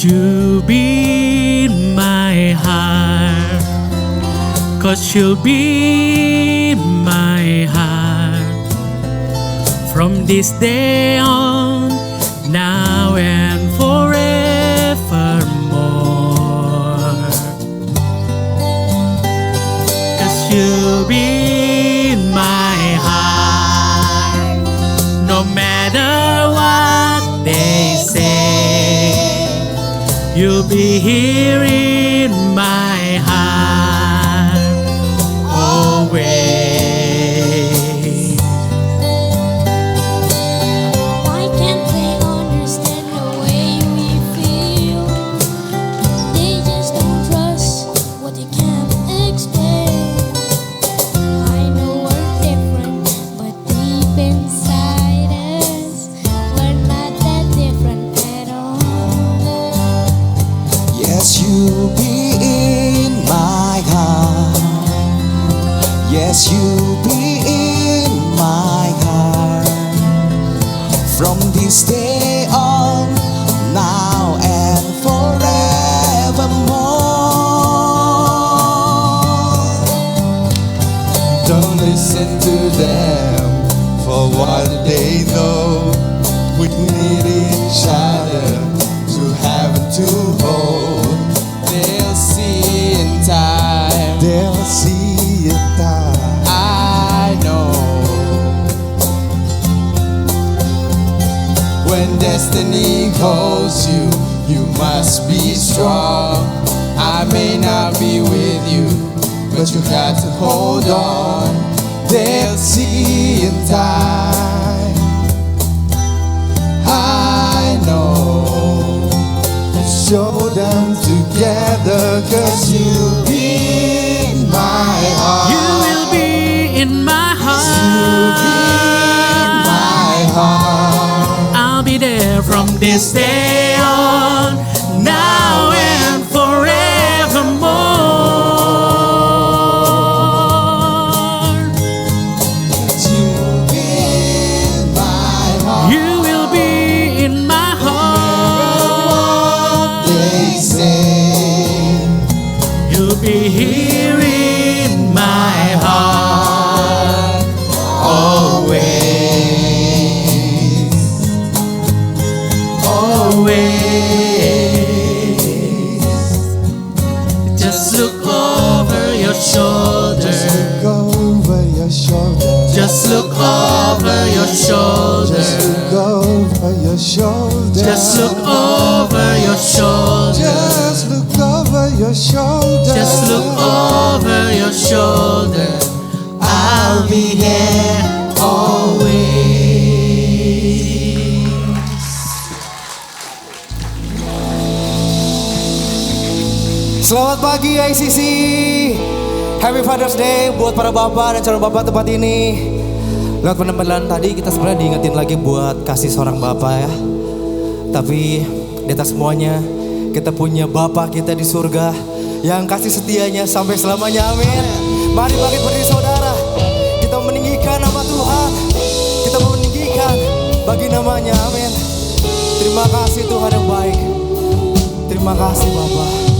you be in my heart, 'cause you'll be in my heart from this day on, now and forevermore. 'Cause you'll be in my heart, no matter what they say. You'll be here in my heart always. Why can't they understand the way we feel? They just don't trust what they can't explain. I know we're different, but deep inside us, we're not that different at all. Yes, you'll be in my heart. Yes, you'll be in my heart from this day on, now and forevermore. Don't listen to them for what they know. We need each other to have and to hold. They'll see in time. They'll see in time. I know when destiny calls you, you must be strong. I may not be with you, but you got to hold on. They'll see in time. I know. Show them together, 'cause you'll be in my heart. You will be in my heart. You'll be in my heart. I'll be there from this day on, now and forevermore. You'll be in my heart. You will be in my heart. They say You'll be here in my heart always, always. Just look over your shoulder. look over your shoulder. Just look over your shoulder. Look over your shoulder. Just look over your shoulder. Just look over your shoulder. Just look over your shoulder. I'll be here always. Selamat pagi ICC. Happy Father's Day buat para bapak dan calon bapak tempat ini. Lewat penampilan tadi kita sebenarnya diingetin lagi buat kasih seorang bapak ya. Tapi di atas semuanya kita punya bapak kita di surga yang kasih setianya sampai selamanya, amin. Mari bangkit berdiri saudara. Kita meninggikan nama Tuhan. Kita meninggikan bagi namanya, amin. Terima kasih Tuhan yang baik. Terima kasih Bapak.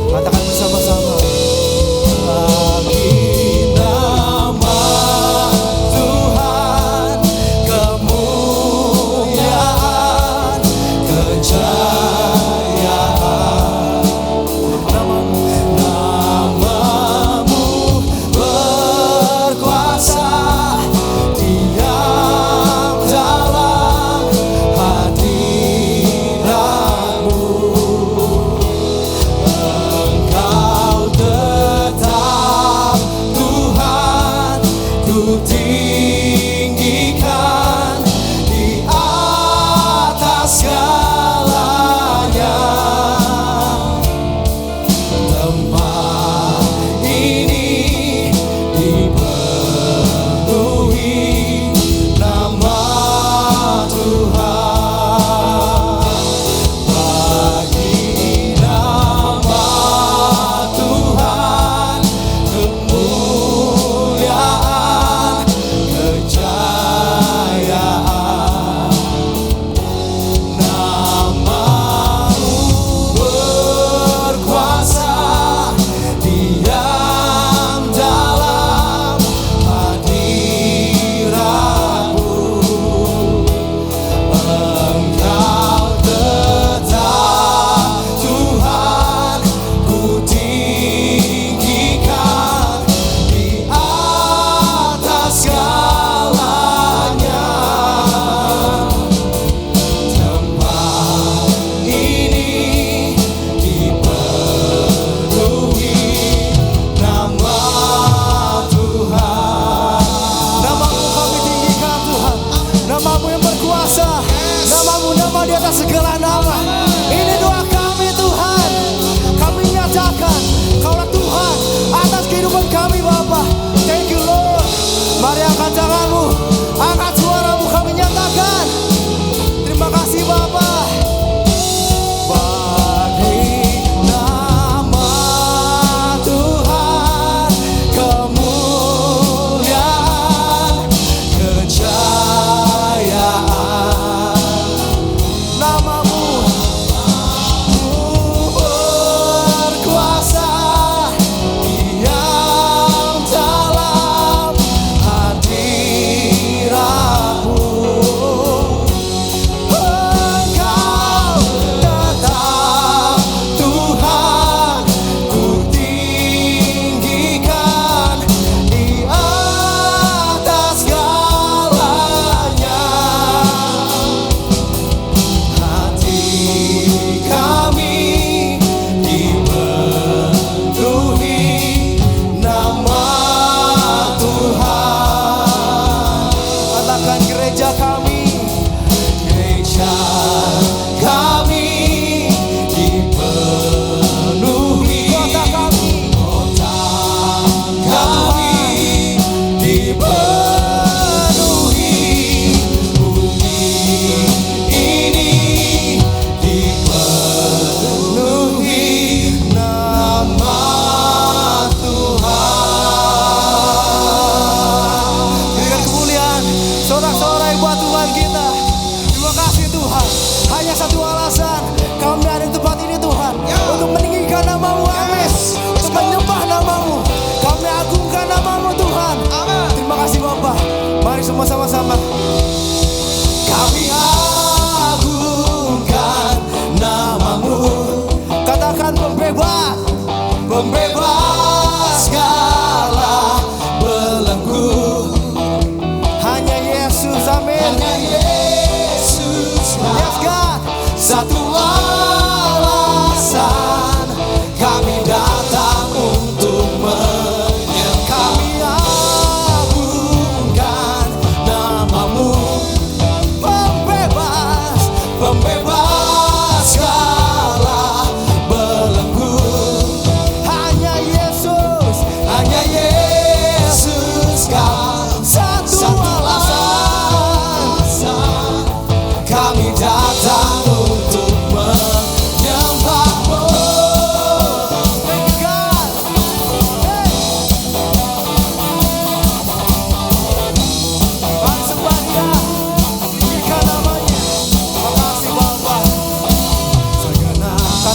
Katakan bersama-sama. Bagi nama Tuhan kemuliaan, kejayaan. Namamu berkuasa, diam dalam hadiratmu. Engkau tetap Tuhan, ku tinggikan di atas segalanya.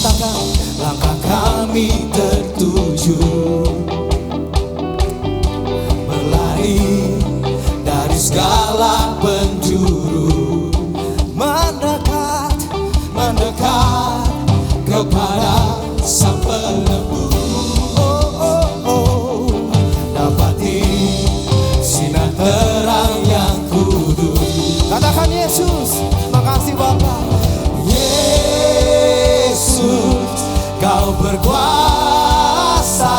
Katakan, langkah kami tertuju berlari dari segala penjuru, mendekat, mendekat kepada Sang Penebus. oh oh oh. Dapati sinar terang yang kudus. Katakan Yesus, makasih Bapa. Yesus, Kau berkuasa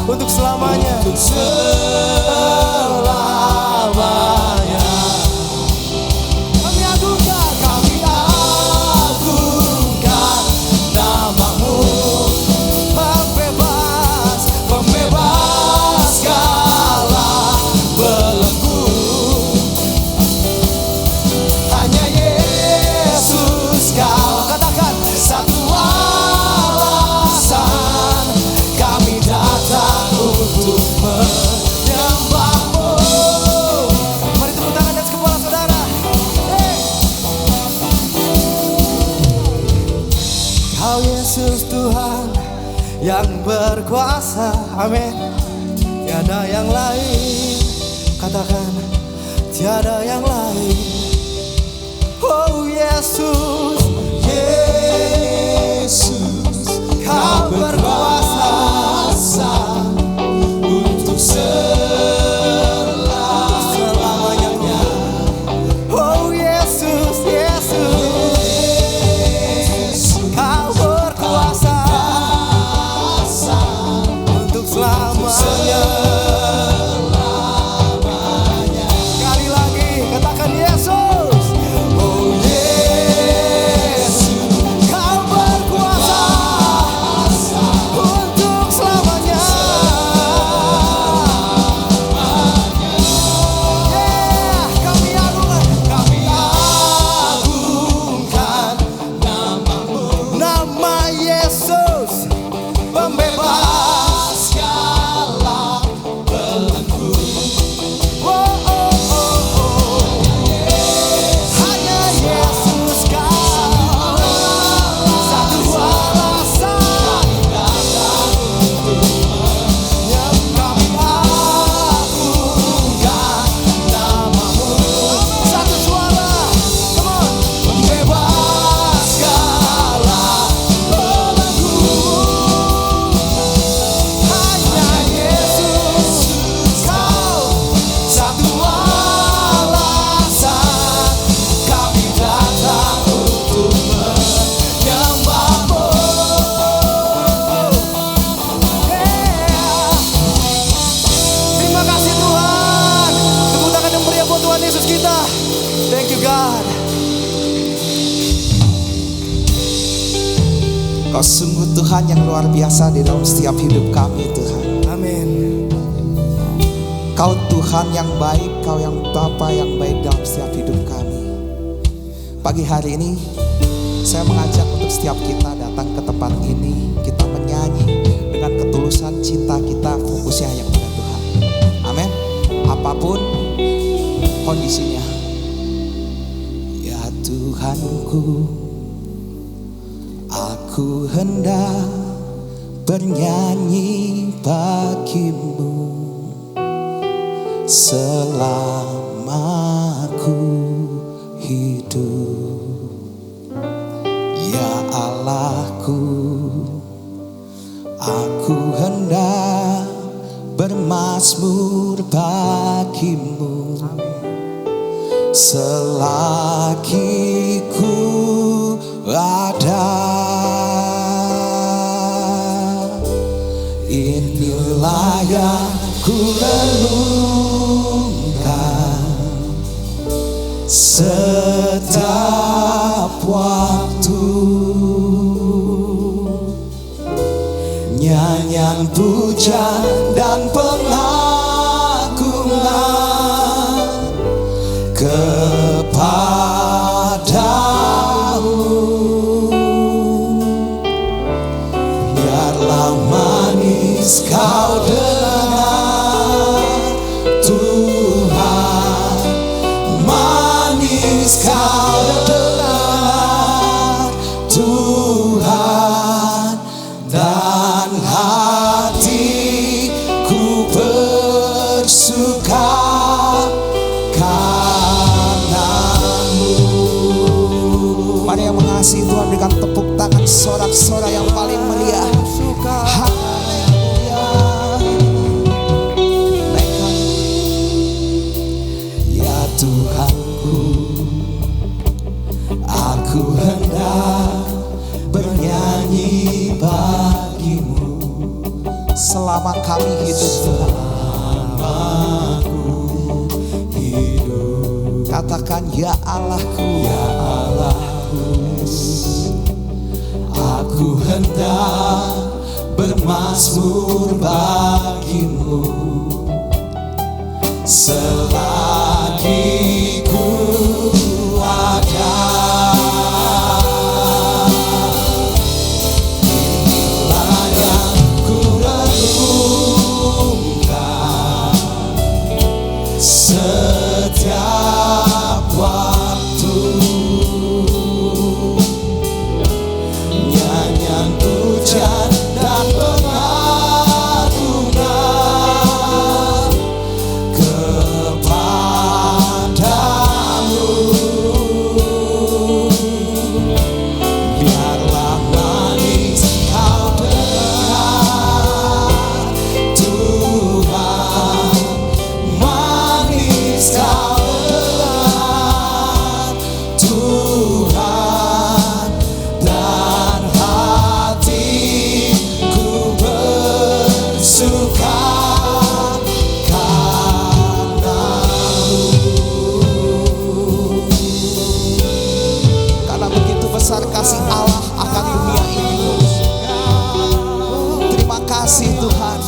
Untuk selamanya. untuk selamanya. Kami agungkan, Kami agungkan namamu, pembebas, pembebas segala belenggu. Hanya Yesus Kau, katakan, satu alasan kami datang untuk menyembahmu. mari tepuk tangan dan kepala saudara. Hey. Kau Yesus Tuhan yang berkuasa, amin. Tiada yang lain, katakan, tiada yang lain. Oh Yesus, Yesus, Kau berkuasa untuk selamanya. oh Yesus, Yesus, Kau berkuasa untuk selamanya. Sekali lagi, katakan Yesus. Oh Yesus, Kau berkuasa untuk selamanya. Yeah, kami agungkan namamu, nama Yesus, pembebas. segala belenggu. Oh, oh, oh, oh. Hanya Yesus Kau, satu alasan yang kami agungkan Namamu, satu suara, come on. pembebas segala belenggu. Hanya Yesus Kau, Satu alasan kami datang untuk menyembahmu. yeah. Terima kasih Tuhan. Tepuk tangan yang meriah buat Tuhan Yesus kita. Thank you God. Kau sungguh Tuhan yang luar biasa di dalam setiap hidup kami Tuhan. Amin. Kau Tuhan yang baik, Kau yang Bapa yang baik dalam setiap hidup kami. Pagi hari ini saya mengajak untuk setiap kita datang ke tempat ini, kita menyanyi dengan ketulusan cinta kita, fokusnya hanya kepada Tuhan. Amin. Apapun kondisinya. Ya Tuhanku, aku hendak bernyanyi bagimu selama aku hidup. Ya Allahku, aku hendak bermazmur bagimu selagi ku ada. Inilah yang ku renungkan setiap waktu, nyanyian pujian dan pengagungan kepadamu. Biarlah manis kau dengar Tuhan, manis kau dengar Tuhan. tangan sorak-sorai yang paling meriah. Haleluya. Naikkan. Ya Tuhanku, aku hendak bernyanyi bagimu selama kami hidup Tuhan. Katakan ya Allahku, ya Allahku, aku hendak bermazmur bagimu selagi ku ada. Inilah yang ku renungkan setiap waktu, nyanyian pujian dan pengagungan kepadamu. Biarlah manis kau dengar Tuhan, manis kau dengar Tuhan, dan hatiku bersuka karena begitu besar kasih Allah akan dunia ini. Terima kasih Tuhan,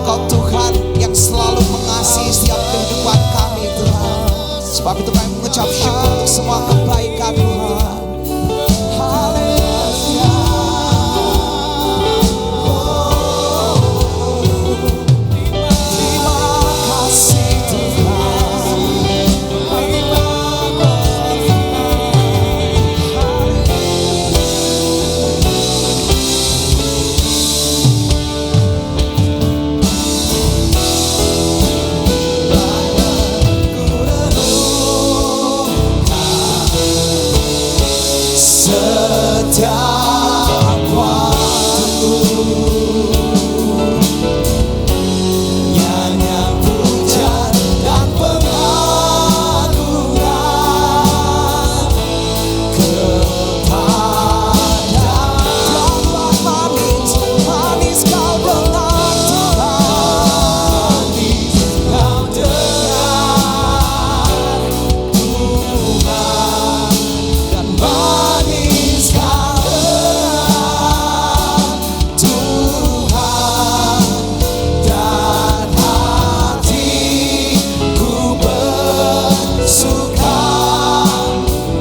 Kau Tuhan yang selalu mengasihi setiap kehidupan kami Tuhan. Sebab itu kami mengucap syukur untuk semua kebaikan-Mu Tuhan. Haleluya. Terima kasih Tuhan. Setiap waktu, nyanyian pujian dan pengagungan kepadamu. Manis, manis kau dengar Tuhan, manis kau dengar Tuhan, dan manis kau dengar Tuhan, dan hatiku bersuka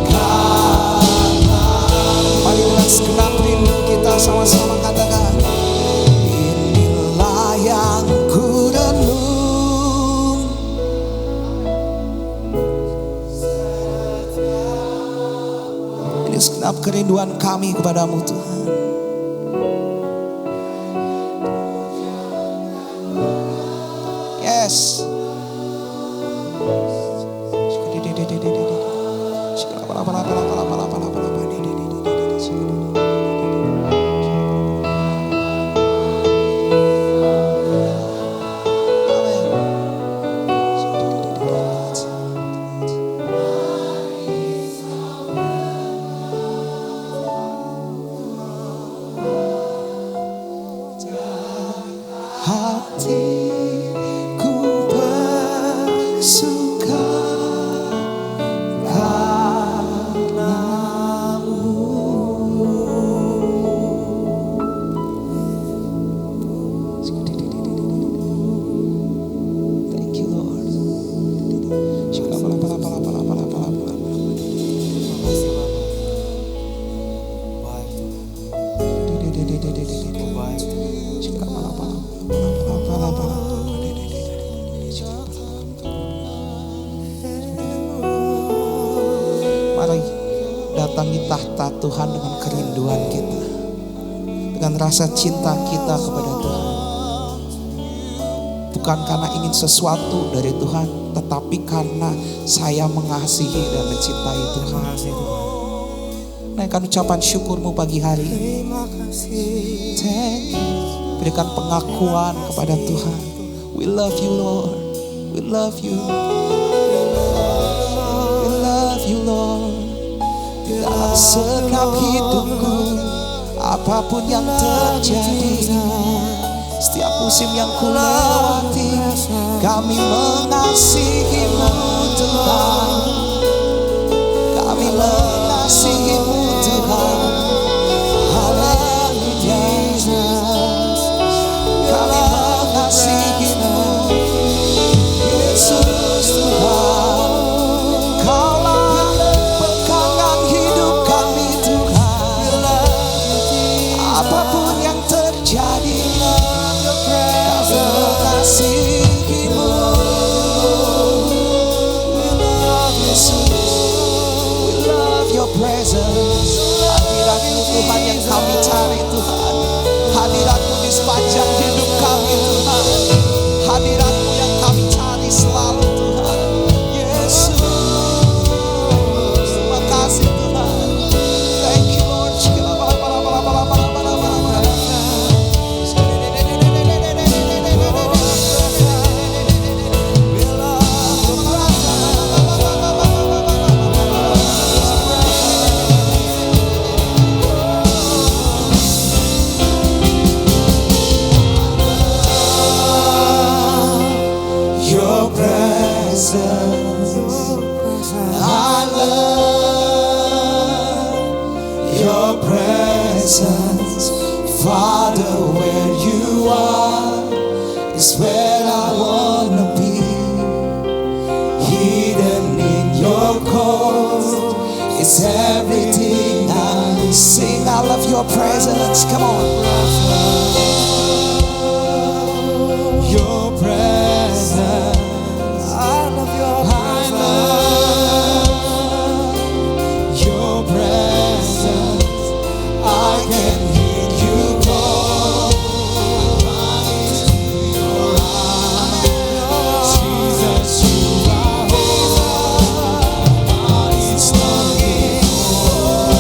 karena. Mari dengan segenap rindu kita sama-sama katakan, inilah yang ku renung. Ini segenap kerinduan kami kepadamu Tuhan. Yes. Hatiku bersuka karena-Mu. Thank you Lord. Mari datangi tahta Tuhan dengan kerinduan kita, dengan rasa cinta kita kepada Tuhan. Bukan karena ingin sesuatu dari Tuhan, tetapi karena saya mengasihi dan mencintai Tuhan. Naikkan ucapan syukurmu pagi hari ini. Terima kasih. Thank you. Berikan pengakuan kepada Tuhan. We love you Lord. We love you. We love you Lord. Dalam setiap hidupku, apapun yang terjadi, setiap musim yang ku lewati, kami mengasihi-Mu Tuhan. Kami mengasihi-Mu Tuhan. Haleluya. Kami mengasihi-Mu Yesus Tuhan. Kaulah pegangan hidup kami Tuhan. Apapun yang terjadi, kami mengasihi-Mu Yesus. We love your presence. Hadirat-Mu Tuhan yang kami cari Tuhan. Hadirat-Mu di sepanjang hidup kami Tuhan. Hadirat-Mu yang kami cari selalu Tuhan. Yesus, terima kasih Tuhan. Thank you Lord. Your presence, I love your presence. Father, where you are is where I wanna be. Hidden in your court is everything I sing. I love your presence. Come on. Your presence. I love your presence. I can hear you call. I run into your arms. Jesus, you are all my heart is longing for.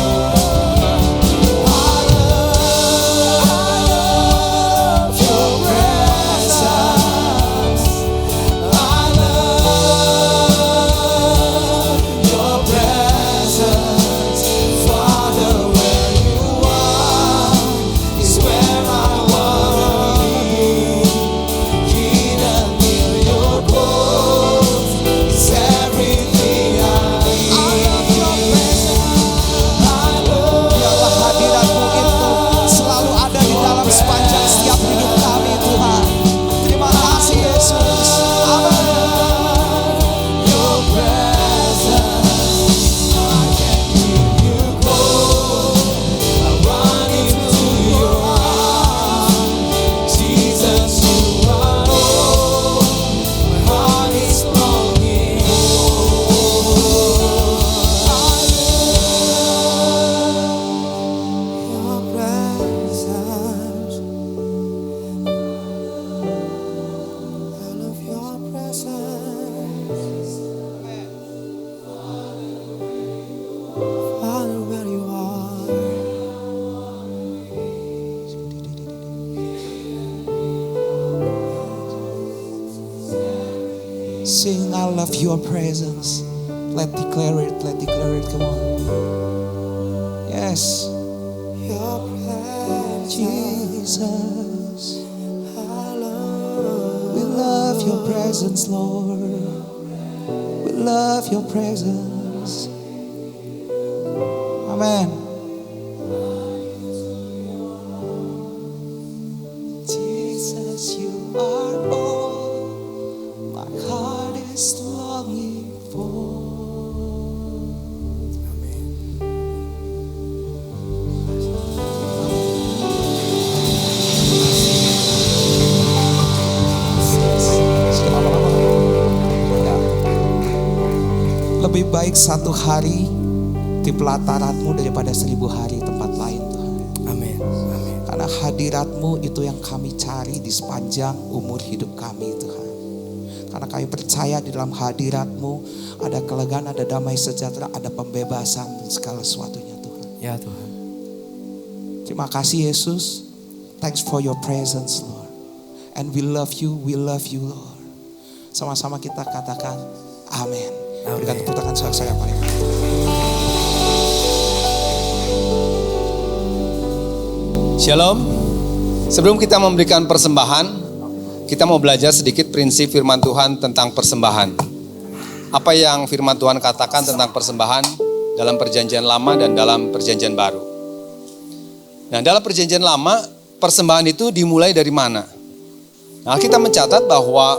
I love your presence. I love your presence. Father, where you are is where I wanna be. Hidden in your court is everything I need. I love your presence. I love. Biarlah hadirat-Mu itu selalu ada di dalam sepanjang setiap hidup kami Tuhan. Terima kasih Yesus. Amin. Your presence, I can hear you call. I run into your arms. Jesus, you are all my heart is longing for. I love your presence. I love your presence. Father, where you are. Sing, I love your presence. Let's declare it, come on. Yes. Your presence, Jesus. We love your presence, Lord. We love your presence. Amen. Jesus, you are all my heart is longing for. Lebih baik satu hari di pelataran-Mu daripada 1000 hari tempat lain Tuhan. Amin. Amin. Karena hadirat-Mu itu yang kami cari di sepanjang umur hidup kami Tuhan. Karena kami percaya di dalam hadirat-Mu ada kelegaan, ada damai sejahtera, ada pembebasan dan segala sesuatunya Tuhan. Ya Tuhan. Terima kasih Yesus. Thanks for your presence Lord. And we love you Lord. Sama-sama kita katakan amin. Berikan tepuk tangan saya yang paling. Shalom. Sebelum kita memberikan persembahan, kita mau belajar sedikit prinsip firman Tuhan tentang persembahan. Apa yang firman Tuhan katakan tentang persembahan dalam perjanjian lama dan dalam perjanjian baru. Nah, dalam perjanjian lama, persembahan itu dimulai dari mana? Nah, kita mencatat bahwa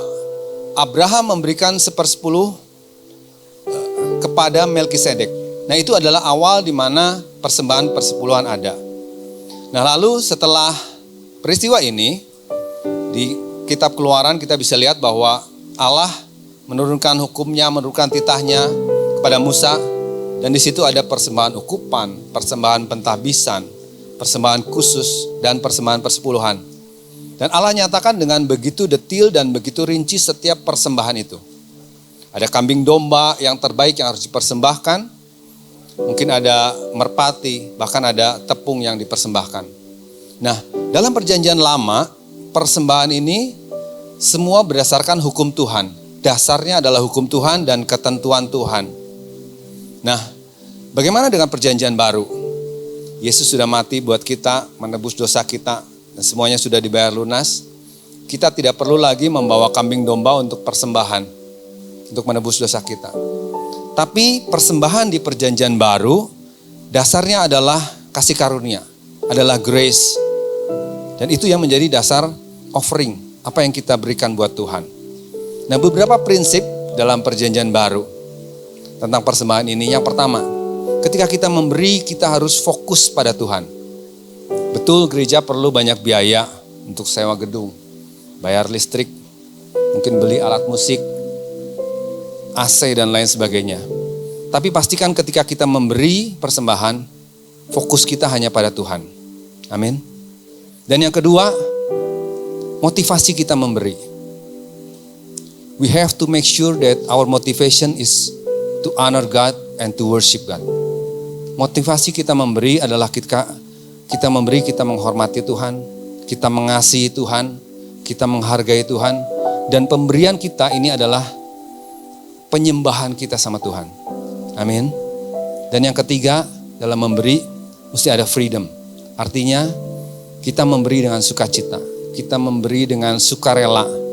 Abraham memberikan 1/10 kepada Melkisedek. Nah, itu adalah awal di mana persembahan persepuluhan ada. Nah, lalu setelah peristiwa ini, di kitab Keluaran kita bisa lihat bahwa Allah menurunkan hukumnya, menurunkan titahnya kepada Musa. Dan di situ ada persembahan ukupan, persembahan pentahbisan, persembahan khusus, dan persembahan persepuluhan. Dan Allah nyatakan dengan begitu detil dan begitu rinci setiap persembahan itu. Ada kambing domba yang terbaik yang harus dipersembahkan. Mungkin ada merpati, bahkan ada tepung yang dipersembahkan. Nah, dalam perjanjian lama, persembahan ini semua berdasarkan hukum Tuhan. Dasarnya adalah hukum Tuhan dan ketentuan Tuhan. Nah, bagaimana dengan perjanjian baru? Yesus sudah mati buat kita, menebus dosa kita, dan semuanya sudah dibayar lunas. Kita tidak perlu lagi membawa kambing domba untuk persembahan, untuk menebus dosa kita. Tapi persembahan di perjanjian baru, dasarnya adalah kasih karunia, adalah grace. Dan itu yang menjadi dasar offering, apa yang kita berikan buat Tuhan. Nah, beberapa prinsip dalam perjanjian baru tentang persembahan ini. Yang pertama, ketika kita memberi, kita harus fokus pada Tuhan. Betul, gereja perlu banyak biaya untuk sewa gedung, bayar listrik, mungkin beli alat musik, AC dan lain sebagainya. Tapi pastikan ketika kita memberi persembahan, fokus kita hanya pada Tuhan. Amin. Dan yang kedua, motivasi kita memberi. We have to make sure that our motivation is to honor God and to worship God. Motivasi kita memberi adalah kita memberi, kita menghormati Tuhan, kita mengasihi Tuhan, kita menghargai Tuhan, dan pemberian kita ini adalah penyembahan kita sama Tuhan. Amin. Dan yang ketiga, dalam memberi mesti ada freedom. Artinya kita memberi dengan sukacita, kita memberi dengan sukarela,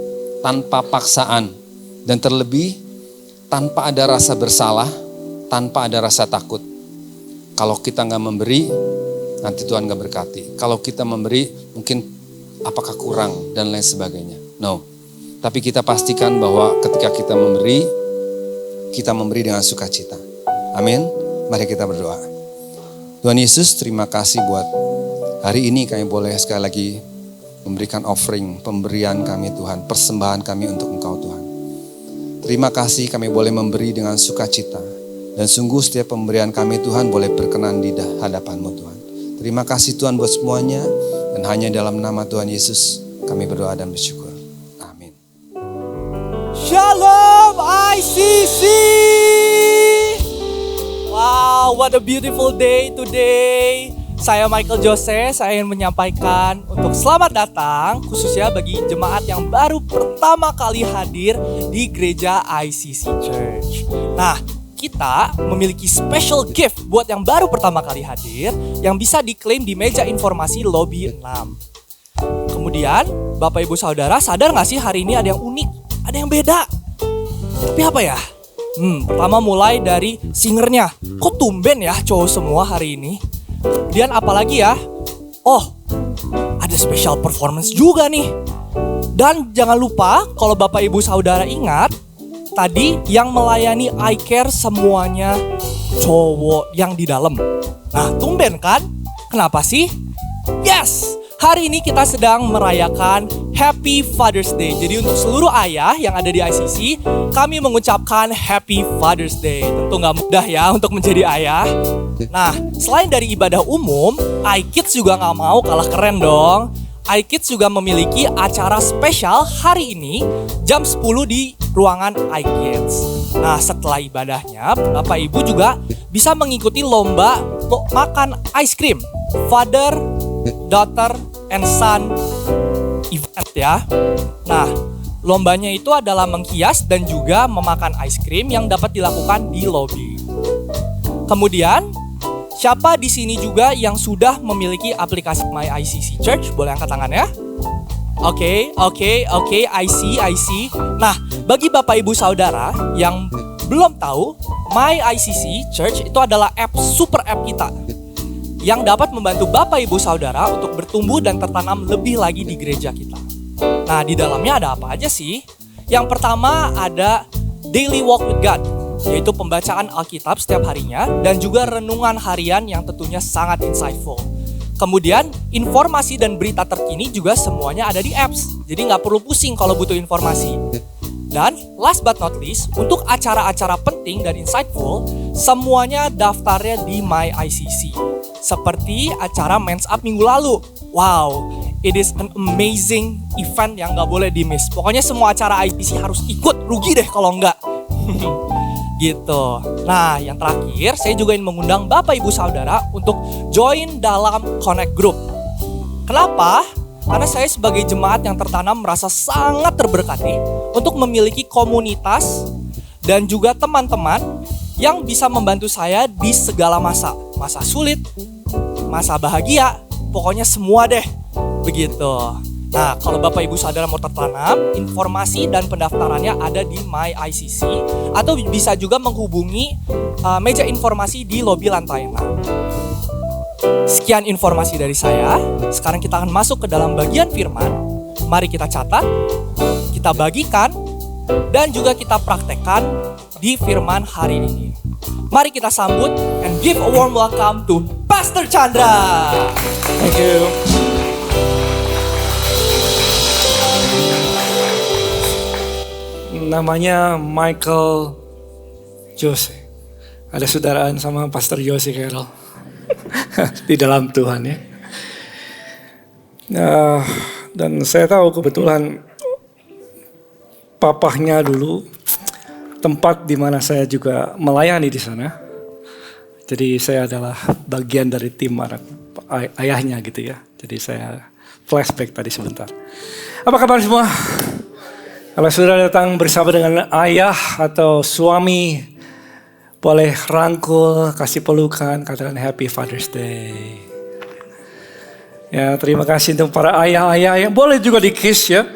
tanpa paksaan, dan terlebih tanpa ada rasa bersalah, tanpa ada rasa takut. Kalau kita nggak memberi, nanti Tuhan nggak berkati. Kalau kita memberi, mungkin apakah kurang dan lain sebagainya. No. Tapi kita pastikan bahwa ketika kita memberi dengan sukacita. Amin. Mari kita berdoa. Tuhan Yesus, terima kasih buat hari ini kami boleh sekali lagi memberikan offering, pemberian kami Tuhan, persembahan kami untuk Engkau Tuhan. Terima kasih kami boleh memberi dengan sukacita. Dan sungguh setiap pemberian kami Tuhan boleh berkenan di hadapan-Mu Tuhan. Terima kasih Tuhan buat semuanya. Dan hanya dalam nama Tuhan Yesus kami berdoa dan bersyukur. Amin. Shalom ICC. Wow, what a beautiful day today. Saya Michael Jose, saya ingin menyampaikan untuk selamat datang khususnya bagi jemaat yang baru pertama kali hadir di gereja ICC Church. Nah, kita memiliki special gift buat yang baru pertama kali hadir yang bisa diklaim di meja informasi lobby 6. Kemudian, Bapak Ibu Saudara sadar gak sih hari ini ada yang unik, ada yang beda. Tapi apa ya? Pertama mulai dari singernya. Kok tumben ya cowok semua hari ini? Kemudian apalagi ya? Oh, ada special performance juga nih. Dan jangan lupa kalau Bapak Ibu Saudara ingat, tadi yang melayani I Care semuanya cowok yang di dalam. Nah, tumben kan? Kenapa sih? Yes! Hari ini kita sedang merayakan Happy Father's Day. Jadi untuk seluruh ayah yang ada di ICC, kami mengucapkan Happy Father's Day. Tentu gak mudah ya untuk menjadi ayah. Nah, selain dari ibadah umum, iKids juga gak mau kalah keren dong. iKids juga memiliki acara spesial hari ini jam 10 di ruangan iKids. Nah, setelah ibadahnya, Bapak Ibu juga bisa mengikuti lomba untuk makan ice cream. Father, daughter, and son event ya. Nah, lombanya itu adalah menghias dan juga memakan ice cream yang dapat dilakukan di lobi. Kemudian, siapa di sini juga yang sudah memiliki aplikasi My ICC Church? Boleh angkat tangan ya. Oke, I see. Nah, bagi Bapak Ibu Saudara yang belum tahu, My ICC Church itu adalah super app kita yang dapat membantu Bapak Ibu Saudara untuk bertumbuh dan tertanam lebih lagi di gereja kita. Nah, di dalamnya ada apa aja sih? Yang pertama ada Daily Walk with God, yaitu pembacaan Alkitab setiap harinya dan juga renungan harian yang tentunya sangat insightful. Kemudian informasi dan berita terkini juga semuanya ada di apps, jadi nggak perlu pusing kalau butuh informasi. Dan last but not least, untuk acara-acara penting dan insightful, semuanya daftarnya di My ICC. Seperti acara Men's Up minggu lalu. Wow, it is an amazing event yang nggak boleh di-miss. Pokoknya semua acara ICC harus ikut, rugi deh kalau nggak. Gitu. Nah, yang terakhir, saya juga ingin mengundang Bapak Ibu Saudara untuk join dalam Connect Group. Kenapa? Karena saya sebagai jemaat yang tertanam merasa sangat terberkati untuk memiliki komunitas dan juga teman-teman yang bisa membantu saya di segala masa. Masa sulit, masa bahagia, pokoknya semua deh. Begitu. Nah, kalau Bapak Ibu Saudara mau tertanam, informasi dan pendaftarannya ada di My ICC atau bisa juga menghubungi meja informasi di lobi lantai 6. Sekian informasi dari saya. Sekarang kita akan masuk ke dalam bagian firman. Mari kita catat, kita bagikan, dan juga kita praktekkan di firman hari ini. Mari kita sambut and give a warm welcome to Pastor Chandra. Thank you. Namanya Michael Jose. Ada saudaraan sama Pastor Jose Carol. Di dalam Tuhan ya. Dan saya tahu kebetulan papahnya dulu tempat di mana saya juga melayani di sana. Jadi saya adalah bagian dari tim anak ayahnya gitu ya. Jadi saya flashback tadi sebentar. Apa kabar semua? Kalau sudah datang bersama dengan ayah atau suami, boleh rangkul, kasih pelukan, katakan Happy Father's Day. Ya, terima kasih untuk para ayah-ayah yang boleh juga di kiss ya.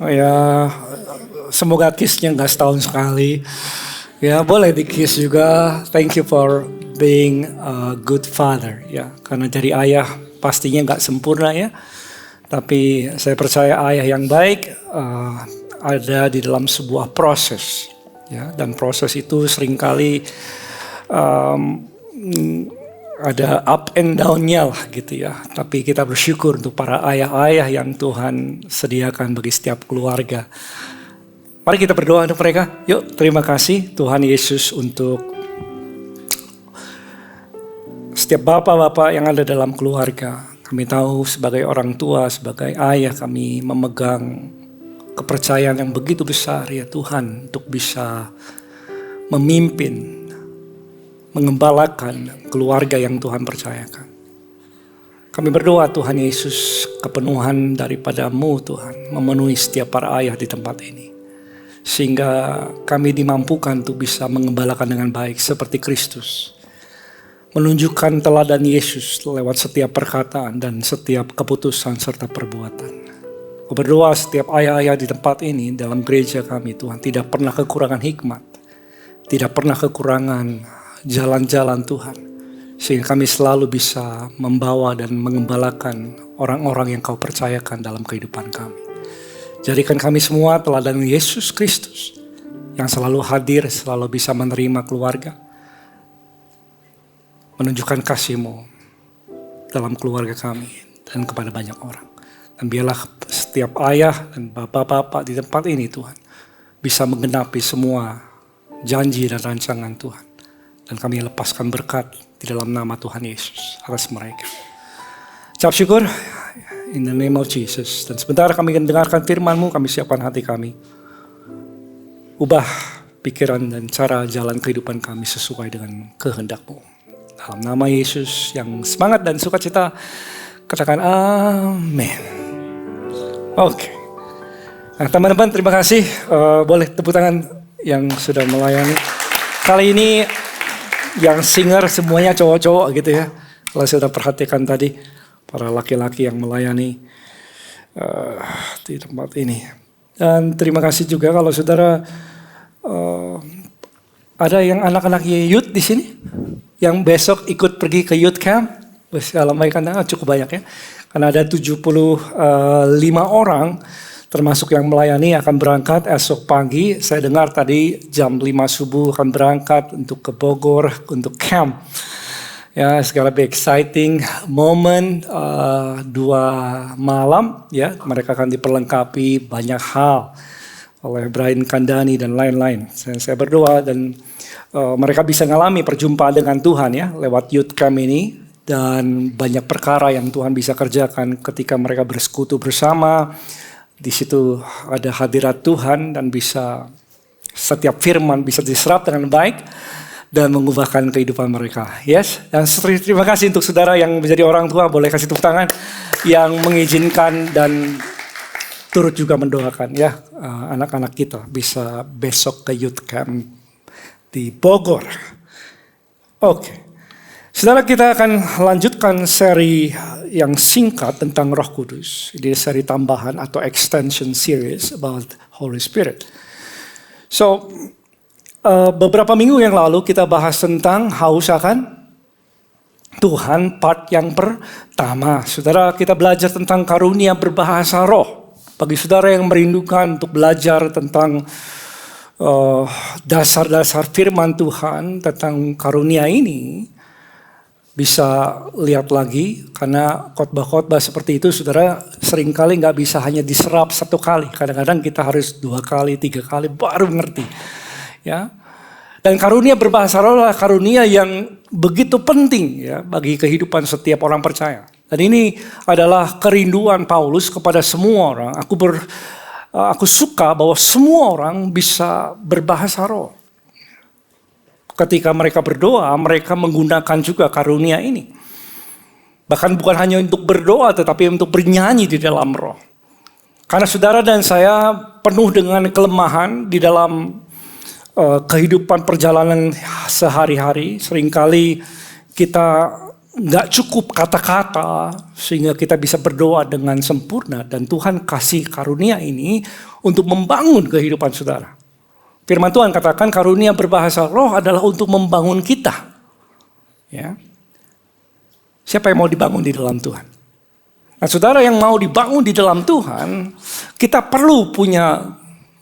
Oh ya, semoga kissnya nggak setahun sekali. Ya, boleh di kiss juga. Thank you for being a good father ya. Karena jadi ayah pastinya nggak sempurna ya. Tapi saya percaya ayah yang baik ada di dalam sebuah proses. Ya, dan proses itu seringkali ada up and down-nya lah gitu ya. Tapi kita bersyukur untuk para ayah-ayah yang Tuhan sediakan bagi setiap keluarga. Mari kita berdoa untuk mereka. Yuk, terima kasih Tuhan Yesus untuk setiap bapak-bapak yang ada dalam keluarga. Kami tahu sebagai orang tua, sebagai ayah kami memegang kepercayaan yang begitu besar ya Tuhan untuk bisa memimpin, mengembalakan keluarga yang Tuhan percayakan. Kami berdoa Tuhan Yesus kepenuhan daripada-Mu Tuhan memenuhi setiap para ayah di tempat ini. Sehingga kami dimampukan untuk bisa mengembalakan dengan baik seperti Kristus. Menunjukkan teladan Yesus lewat setiap perkataan dan setiap keputusan serta perbuatan. Aku berdoa setiap ayah-ayah di tempat ini dalam gereja kami Tuhan tidak pernah kekurangan hikmat. Tidak pernah kekurangan jalan-jalan Tuhan. Sehingga kami selalu bisa membawa dan mengembalakan orang-orang yang Kau percayakan dalam kehidupan kami. Jadikan kami semua teladan Yesus Kristus yang selalu hadir, selalu bisa menerima keluarga. Menunjukkan kasih-Mu dalam keluarga kami dan kepada banyak orang. Dan biarlah setiap ayah dan bapak-bapak di tempat ini Tuhan bisa menggenapi semua janji dan rancangan Tuhan. Dan kami lepaskan berkat di dalam nama Tuhan Yesus atas mereka. Ucap syukur in the name of Jesus. Dan sebentar kami akan dengarkan firman-Mu, kami siapkan hati kami. Ubah pikiran dan cara jalan kehidupan kami sesuai dengan kehendak-Mu. Dalam nama Yesus yang semangat dan sukacita, katakan amin. Oke. Nah teman-teman terima kasih. Boleh tepuk tangan yang sudah melayani. Kali ini yang singer semuanya cowok-cowok gitu ya. Kalau sudah perhatikan tadi para laki-laki yang melayani di tempat ini. Dan terima kasih juga kalau saudara ada yang anak-anak youth di sini yang besok ikut pergi ke youth camp. Lambaikan tangan cukup banyak ya. Karena ada 75 orang termasuk yang melayani akan berangkat esok pagi. Saya dengar tadi jam 5 subuh akan berangkat untuk ke Bogor untuk camp. Ya, segala exciting moment 2 malam ya. Mereka akan diperlengkapi banyak hal oleh Brian Kandani dan lain-lain. Saya berdoa dan mereka bisa mengalami perjumpaan dengan Tuhan ya lewat youth camp ini. Dan banyak perkara yang Tuhan bisa kerjakan ketika mereka bersekutu bersama. Di situ ada hadirat Tuhan dan bisa setiap firman bisa diserap dengan baik dan mengubahkan kehidupan mereka. Yes, dan terima kasih untuk saudara yang menjadi orang tua, boleh kasih tepuk tangan yang mengizinkan dan turut juga mendoakan ya anak-anak kita bisa besok ke youth camp di Bogor. Oke. Saudara, kita akan lanjutkan seri yang singkat tentang Roh Kudus. Ini seri tambahan atau extension series about Holy Spirit. So, beberapa minggu yang lalu kita bahas tentang haus akan Tuhan part yang pertama. Saudara, kita belajar tentang karunia berbahasa roh. Bagi saudara yang merindukan untuk belajar tentang dasar-dasar firman Tuhan tentang karunia ini, bisa lihat lagi karena khotbah-khotbah seperti itu saudara seringkali nggak bisa hanya diserap satu kali. Kadang-kadang kita harus 2 kali, 3 kali baru ngerti. Ya. Dan karunia berbahasa roh adalah karunia yang begitu penting ya bagi kehidupan setiap orang percaya. Dan ini adalah kerinduan Paulus kepada semua orang. Aku suka bahwa semua orang bisa berbahasa roh. Ketika mereka berdoa, mereka menggunakan juga karunia ini. Bahkan bukan hanya untuk berdoa, tetapi untuk bernyanyi di dalam roh. Karena saudara dan saya penuh dengan kelemahan di dalam kehidupan perjalanan sehari-hari. Seringkali kita nggak cukup kata-kata sehingga kita bisa berdoa dengan sempurna. Dan Tuhan kasih karunia ini untuk membangun kehidupan saudara. Firman Tuhan katakan karunia berbahasa roh adalah untuk membangun kita. Ya. Siapa yang mau dibangun di dalam Tuhan? Nah saudara yang mau dibangun di dalam Tuhan, kita perlu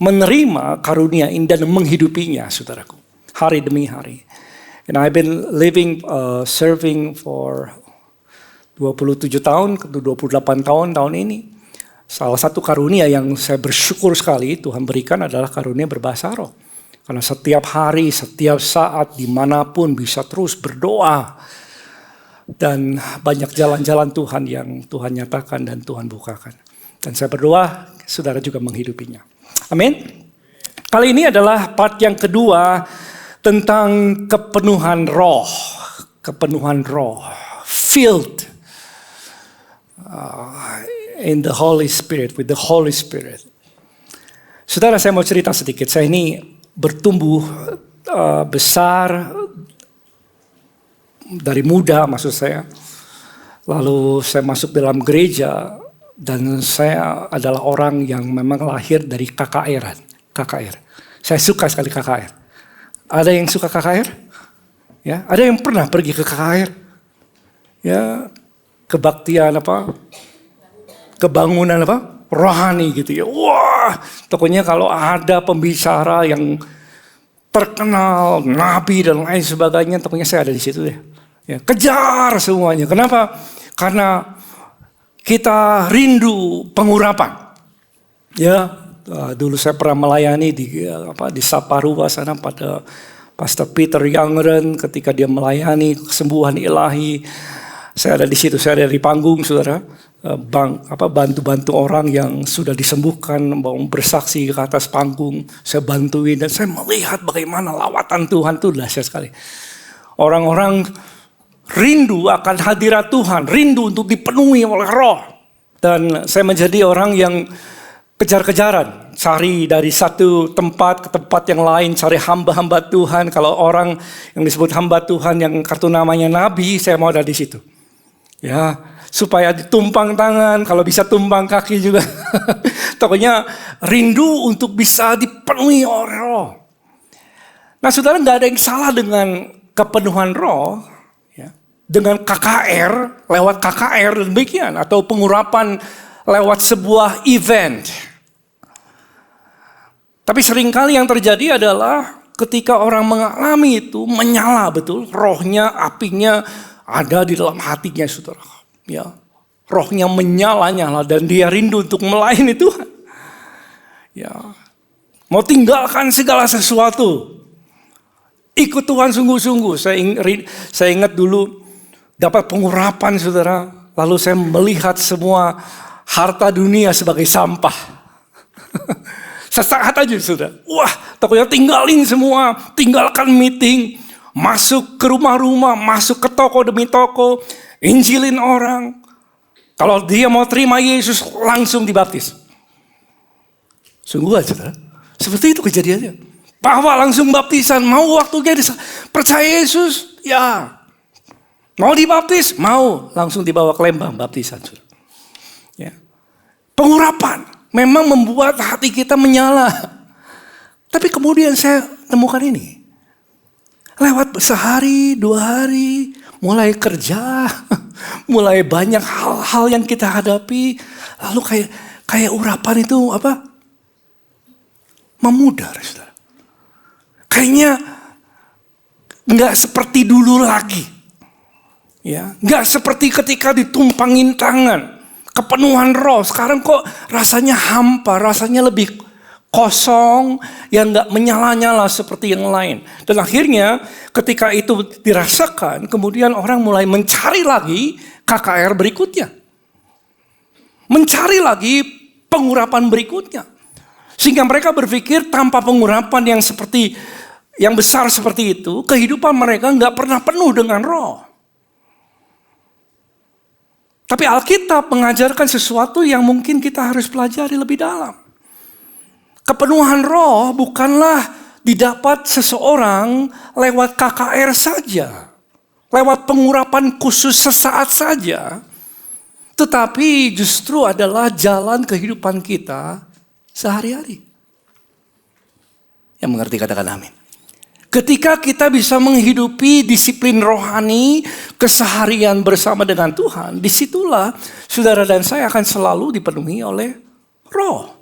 menerima karunia ini dan menghidupinya saudaraku. Hari demi hari. And I've been serving for 27 tahun, ke 28 tahun ini. Salah satu karunia yang saya bersyukur sekali Tuhan berikan adalah karunia berbahasa roh. Karena setiap hari, setiap saat, dimanapun bisa terus berdoa. Dan banyak jalan-jalan Tuhan yang Tuhan nyatakan dan Tuhan bukakan. Dan saya berdoa, saudara juga menghidupinya. Amin. Kali ini adalah part yang kedua tentang kepenuhan roh. Kepenuhan roh. Filled. In the Holy Spirit, with the Holy Spirit. Saudara, saya mau cerita sedikit. Saya ini bertumbuh besar dari muda maksud saya. Lalu saya masuk dalam gereja dan saya adalah orang yang memang lahir dari KKR. Saya suka sekali KKR. Ada yang suka KKR? Ya, ada yang pernah pergi ke KKR? Ya, kebaktian kebangunan rohani gitu ya. Wah, pokoknya kalau ada pembicara yang terkenal, nabi dan lain sebagainya, pokoknya saya ada di situ deh. Ya, kejar semuanya. Kenapa? Karena kita rindu pengurapan. Ya, dulu saya pernah melayani di Saparua sana pada Pastor Peter Youngren ketika dia melayani kesembuhan ilahi. Saya ada di situ, saya ada di panggung, saudara. Bantu-bantu orang yang sudah disembuhkan, mau bersaksi ke atas panggung. Saya bantuin dan saya melihat bagaimana lawatan Tuhan itu dahsyat sekali. Orang-orang rindu akan hadirat Tuhan, rindu untuk dipenuhi oleh Roh. Dan saya menjadi orang yang kejar-kejaran, cari dari satu tempat ke tempat yang lain, cari hamba-hamba Tuhan. Kalau orang yang disebut hamba Tuhan yang kartu namanya nabi, saya mau ada di situ. Ya, supaya ditumpang tangan, kalau bisa tumpang kaki juga. Pokoknya rindu untuk bisa dipenuhi oleh Roh. Nah, saudara, nggak ada yang salah dengan kepenuhan Roh, ya. Dengan KKR, lewat KKR demikian, atau pengurapan lewat sebuah event. Tapi seringkali yang terjadi adalah ketika orang mengalami itu menyala betul, rohnya, apinya ada di dalam hatinya, saudara. Ya, rohnya menyala-nyala dan dia rindu untuk melayani Tuhan. Ya, mau tinggalkan segala sesuatu, ikut Tuhan sungguh-sungguh. Saya ingat dulu dapat pengurapan, saudara. Lalu saya melihat semua harta dunia sebagai sampah. Sesaat aja sudah. Wah, takutnya tinggalin semua. Tinggalkan meeting. Masuk ke rumah-rumah. Masuk ke toko demi toko. Injilin orang. Kalau dia mau terima Yesus, langsung dibaptis. Sungguh aja, saudara. Seperti itu kejadiannya. Bahwa langsung baptisan. Mau waktunya percaya Yesus? Ya. Mau dibaptis? Mau. Langsung dibawa ke lembang baptisan, saudara. Ya. Pengurapan memang membuat hati kita menyala. Tapi kemudian saya temukan ini. Lewat sehari, 2 hari, mulai kerja, mulai banyak hal-hal yang kita hadapi. Lalu kayak urapan itu apa? Memudar, saudara. Kayaknya nggak seperti dulu lagi. Ya, nggak seperti ketika ditumpangin tangan. Kepenuhan Roh, sekarang kok rasanya hampa, rasanya lebih kosong, yang gak menyala-nyala seperti yang lain. Dan akhirnya ketika itu dirasakan, kemudian orang mulai mencari lagi KKR berikutnya. Mencari lagi pengurapan berikutnya. Sehingga mereka berpikir tanpa pengurapan yang besar seperti itu, kehidupan mereka gak pernah penuh dengan Roh. Tapi Alkitab mengajarkan sesuatu yang mungkin kita harus pelajari lebih dalam. Kepenuhan Roh bukanlah didapat seseorang lewat KKR saja. Lewat pengurapan khusus sesaat saja. Tetapi justru adalah jalan kehidupan kita sehari-hari. Yang mengerti katakan amin. Ketika kita bisa menghidupi disiplin rohani, keseharian bersama dengan Tuhan, disitulah saudara dan saya akan selalu dipenuhi oleh Roh.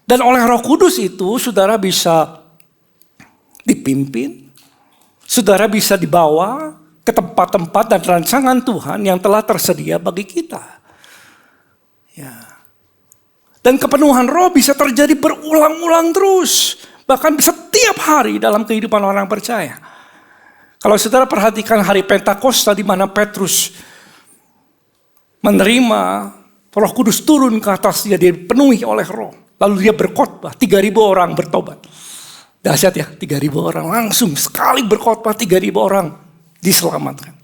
Dan oleh Roh Kudus itu, saudara bisa dipimpin, saudara bisa dibawa ke tempat-tempat dan rancangan Tuhan yang telah tersedia bagi kita. Ya. Dan kepenuhan Roh bisa terjadi berulang-ulang terus. Bahkan setiap hari dalam kehidupan orang percaya. Kalau saudara perhatikan hari Pentakosta di mana Petrus menerima Roh Kudus turun ke atasnya, dia dipenuhi oleh Roh. Lalu dia berkhotbah, 3.000 orang bertobat. Dahsyat ya, 3.000 orang langsung sekali berkhotbah, 3.000 orang diselamatkan.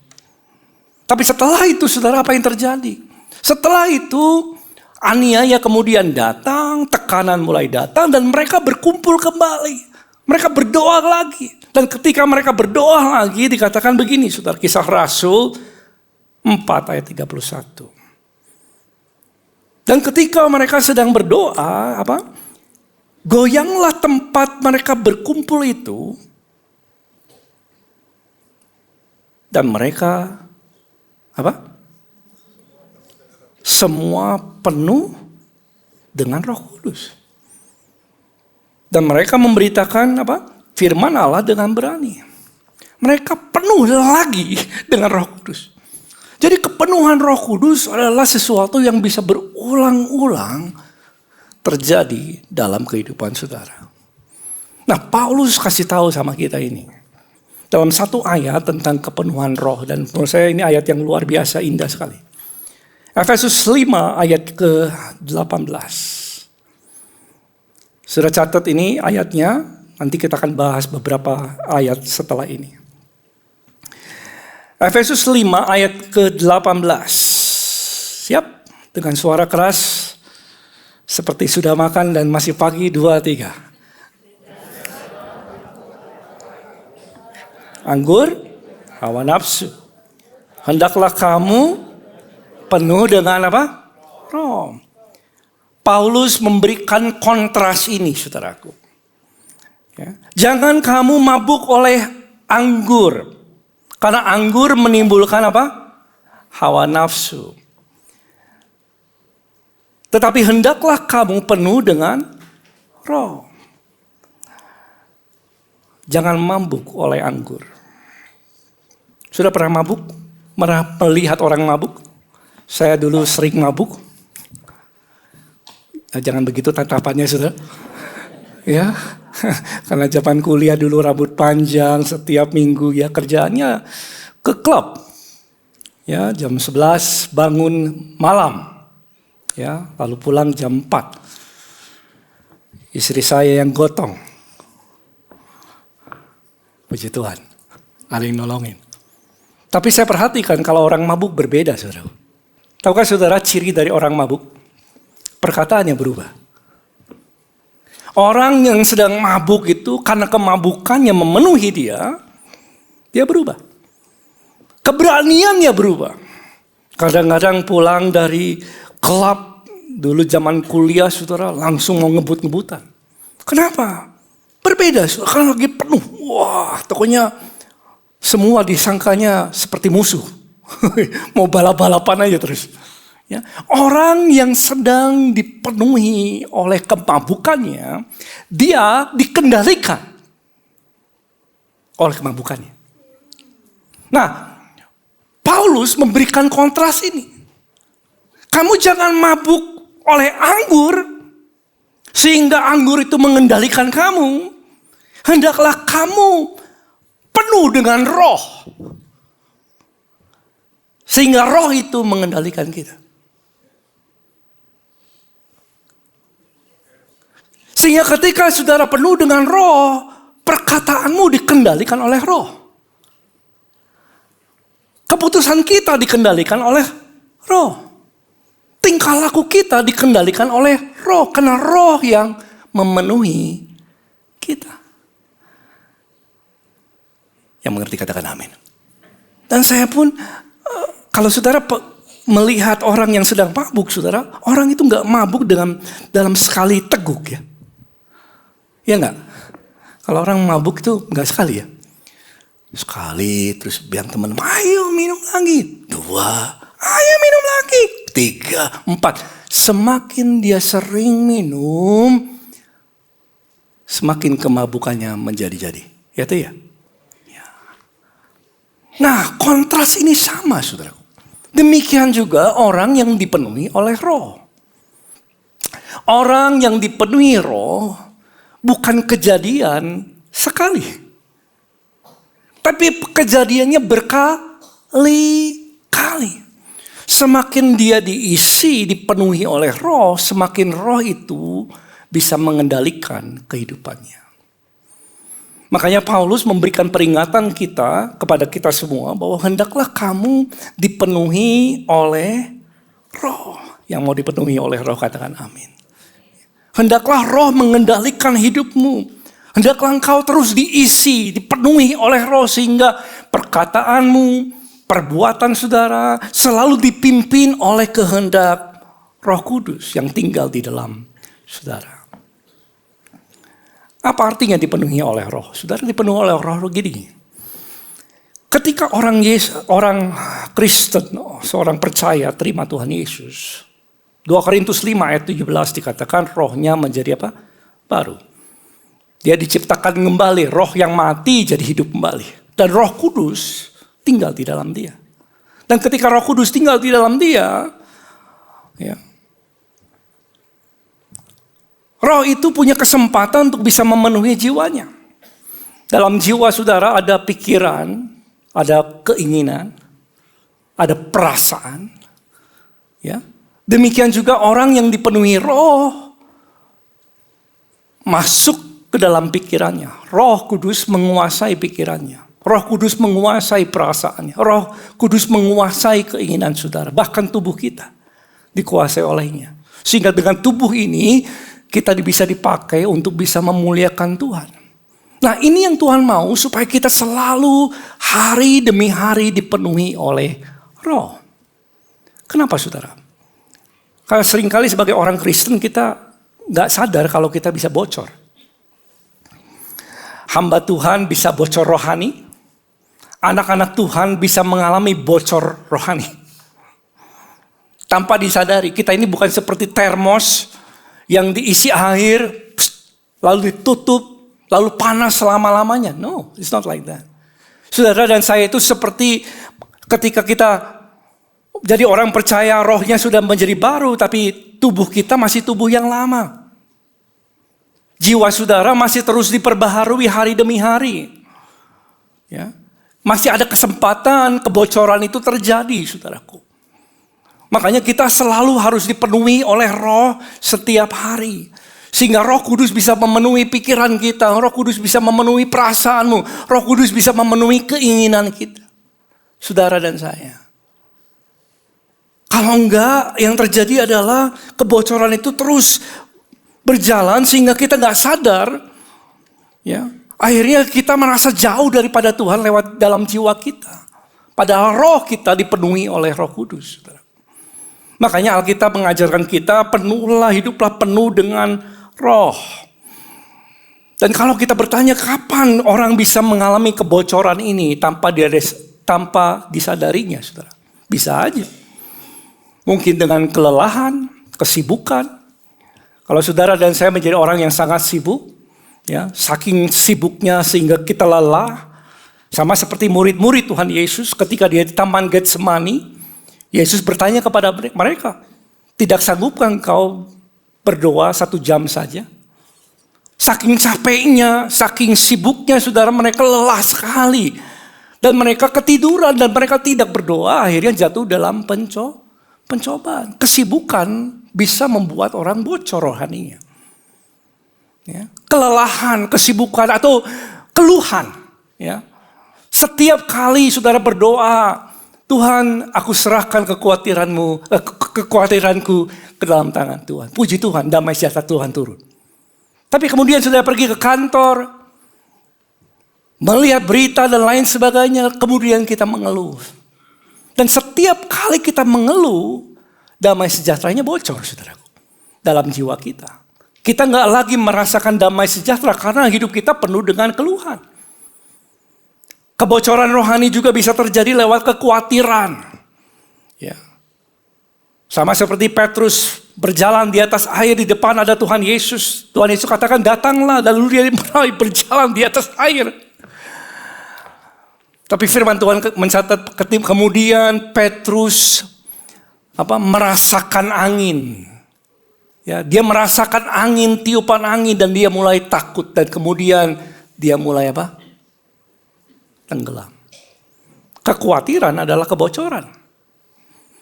Tapi setelah itu saudara, apa yang terjadi? Setelah itu aniaya kemudian datang, tekanan mulai datang, dan mereka berkumpul kembali. Mereka berdoa lagi. Dan ketika mereka berdoa lagi, dikatakan begini, saudara, Kisah Rasul 4 ayat 31. Dan ketika mereka sedang berdoa, goyanglah tempat mereka berkumpul itu, dan mereka semua penuh dengan Roh Kudus. Dan mereka memberitakan firman Allah dengan berani. Mereka penuh lagi dengan Roh Kudus. Jadi kepenuhan Roh Kudus adalah sesuatu yang bisa berulang-ulang terjadi dalam kehidupan saudara. Nah, Paulus kasih tahu sama kita ini. Dalam satu ayat tentang kepenuhan Roh, dan menurut saya ini ayat yang luar biasa indah sekali. Efesus 5 ayat ke-18. Sudah catat ini ayatnya, nanti kita akan bahas beberapa ayat setelah ini. Efesus 5 ayat ke-18. Siap? Dengan suara keras. Seperti sudah makan dan masih pagi, 2, 3. Anggur, hawa nafsu. Hendaklah kamu penuh dengan apa? Roh. Paulus memberikan kontras ini, saudaraku. Ya. Jangan kamu mabuk oleh anggur. Karena anggur menimbulkan apa? Hawa nafsu. Tetapi hendaklah kamu penuh dengan roh. Jangan mabuk oleh anggur. Sudah pernah mabuk? Pernah melihat orang mabuk? Saya dulu sering mabuk. Jangan begitu tatapannya, saudara. Ya, karena zaman kuliah dulu rambut panjang, setiap minggu ya kerjaannya ke klub. Ya, jam 11 bangun malam. Ya, lalu pulang jam 4. Istri saya yang gotong. Puji Tuhan, ada yang nolongin. Tapi saya perhatikan kalau orang mabuk berbeda, saudara. Tahukah saudara ciri dari orang mabuk? Perkataannya berubah. Orang yang sedang mabuk itu karena kemabukannya memenuhi dia berubah. Keberaniannya berubah. Kadang-kadang pulang dari klub, dulu zaman kuliah saudara langsung mau ngebut-ngebutan. Kenapa? Berbeda, saudara, karena lagi penuh. Wah, pokoknya semua disangkanya seperti musuh. Mau balap-balapan aja terus. Ya, orang yang sedang dipenuhi oleh kemabukannya, dia dikendalikan oleh kemabukannya. Nah, Paulus memberikan kontras ini. Kamu jangan mabuk oleh anggur, sehingga anggur itu mengendalikan kamu. Hendaklah kamu penuh dengan roh, sehingga roh itu mengendalikan kita. Sehingga ketika saudara penuh dengan roh, perkataanmu dikendalikan oleh roh. Keputusan kita dikendalikan oleh roh. Tingkah laku kita dikendalikan oleh roh. Karena roh yang memenuhi kita. Yang mengerti katakan amin. Dan saya pun, kalau saudara melihat orang yang sedang mabuk, saudara, orang itu gak mabuk dalam sekali teguk ya. Ya enggak? Kalau orang mabuk itu enggak sekali ya. Sekali terus bilang teman, ayo minum lagi. 2, ayo minum lagi. 3, 4. Semakin dia sering minum, semakin kemabukannya menjadi-jadi. Ya itu ya? Ya. Nah, kontras ini sama, saudara. Demikian juga orang yang dipenuhi oleh roh. Orang yang dipenuhi roh bukan kejadian sekali. Tapi kejadiannya berkali-kali. Semakin dia diisi, dipenuhi oleh roh, semakin roh itu bisa mengendalikan kehidupannya. Makanya Paulus memberikan peringatan kepada kita semua bahwa hendaklah kamu dipenuhi oleh roh. Yang mau dipenuhi oleh roh katakan amin. Hendaklah roh mengendalikan hidupmu. Hendaklah engkau terus diisi, dipenuhi oleh roh sehingga perkataanmu, perbuatan saudara selalu dipimpin oleh kehendak Roh Kudus yang tinggal di dalam saudara. Apa artinya dipenuhi oleh roh? Saudara dipenuhi oleh roh gini. Ketika orang Kristen, seorang percaya terima Tuhan Yesus. 2 Korintus 5 ayat 17 dikatakan rohnya menjadi apa? Baru. Dia diciptakan kembali, roh yang mati jadi hidup kembali. Dan Roh Kudus tinggal di dalam dia. Dan ketika Roh Kudus tinggal di dalam dia, ya, roh itu punya kesempatan untuk bisa memenuhi jiwanya. Dalam jiwa saudara ada pikiran, ada keinginan, ada perasaan. Ya. Demikian juga orang yang dipenuhi roh masuk ke dalam pikirannya. Roh Kudus menguasai pikirannya. Roh Kudus menguasai perasaannya. Roh Kudus menguasai keinginan saudara. Bahkan tubuh kita dikuasai olehnya. Sehingga dengan tubuh ini kita bisa dipakai untuk bisa memuliakan Tuhan. Nah, ini yang Tuhan mau supaya kita selalu hari demi hari dipenuhi oleh Roh. Kenapa saudara? Karena seringkali sebagai orang Kristen kita gak sadar kalau kita bisa bocor. Hamba Tuhan bisa bocor rohani. Anak-anak Tuhan bisa mengalami bocor rohani. Tanpa disadari, kita ini bukan seperti termos yang diisi air, lalu ditutup, lalu panas selama-lamanya. No, it's not like that. Saudara dan saya itu seperti ketika kita jadi orang percaya, rohnya sudah menjadi baru, tapi tubuh kita masih tubuh yang lama. Jiwa saudara masih terus diperbaharui hari demi hari. Ya. Masih ada kesempatan kebocoran itu terjadi, saudaraku. Makanya kita selalu harus dipenuhi oleh Roh setiap hari. Sehingga Roh Kudus bisa memenuhi pikiran kita. Roh Kudus bisa memenuhi perasaanmu. Roh Kudus bisa memenuhi keinginan kita. Saudara dan saya. Kalau enggak, yang terjadi adalah kebocoran itu terus berjalan sehingga kita enggak sadar. Ya. Akhirnya kita merasa jauh daripada Tuhan lewat dalam jiwa kita. Padahal roh kita dipenuhi oleh Roh Kudus. Makanya Alkitab mengajarkan kita hiduplah penuh dengan roh. Dan kalau kita bertanya kapan orang bisa mengalami kebocoran ini tanpa disadarinya, saudara. Bisa aja. Mungkin dengan kelelahan, kesibukan. Kalau saudara dan saya menjadi orang yang sangat sibuk, ya, saking sibuknya sehingga kita lelah. Sama seperti murid-murid Tuhan Yesus ketika dia di Taman Getsemani, Yesus bertanya kepada mereka, tidak sanggupkah engkau berdoa 1 jam saja? Saking capeknya, saking sibuknya saudara, mereka lelah sekali. Dan mereka ketiduran dan mereka tidak berdoa, akhirnya jatuh dalam pencobaan. Kesibukan bisa membuat orang bocor rohaninya. Ya, kelelahan, kesibukan atau keluhan. Ya. Setiap kali saudara berdoa, Tuhan, aku serahkan kekhawatiranku ke dalam tangan Tuhan. Puji Tuhan, damai sejahtera Tuhan turun. Tapi kemudian saudara pergi ke kantor, melihat berita dan lain sebagainya, kemudian kita mengeluh. Dan setiap kali kita mengeluh, damai sejahteranya bocor, saudaraku, dalam jiwa kita. Kita nggak lagi merasakan damai sejahtera karena hidup kita penuh dengan keluhan. Kebocoran rohani juga bisa terjadi lewat kekhawatiran. Ya. Sama seperti Petrus berjalan di atas air, di depan ada Tuhan Yesus. Tuhan Yesus katakan datanglah, lalu dia mulai berjalan di atas air. Tapi firman Tuhan mencatat kemudian Petrus merasakan angin. Ya, dia merasakan angin, tiupan angin dan dia mulai takut dan kemudian dia mulai tenggelam. Kekhawatiran adalah kebocoran.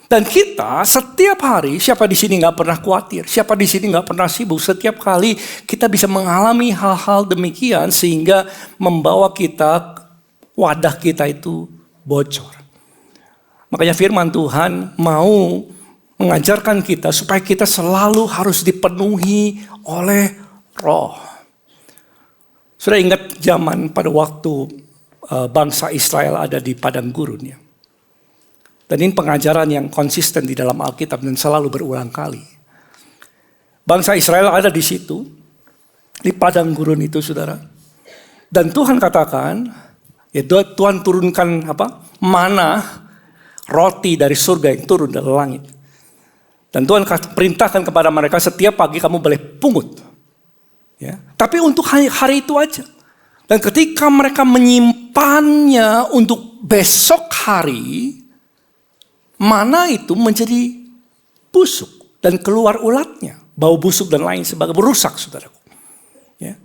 Dan kita setiap hari, siapa di sini nggak pernah khawatir, siapa di sini nggak pernah sibuk, setiap kali kita bisa mengalami hal-hal demikian sehingga membawa wadah kita itu bocor. Makanya firman Tuhan mau mengajarkan kita supaya kita selalu harus dipenuhi oleh Roh. Sudah ingat zaman pada waktu bangsa Israel ada di padang gurun ya. Dan ini pengajaran yang konsisten di dalam Alkitab dan selalu berulang kali. Bangsa Israel ada di situ, di padang gurun itu saudara. Dan Tuhan katakan, ya Tuhan turunkan mana roti dari surga yang turun dari langit. Dan Tuhan perintahkan kepada mereka setiap pagi kamu boleh pungut. Ya. Tapi untuk hari itu aja. Dan ketika mereka menyimpannya untuk besok hari, mana itu menjadi busuk dan keluar ulatnya. Bau busuk dan lain sebagainya, merusak saudaraku. Ya.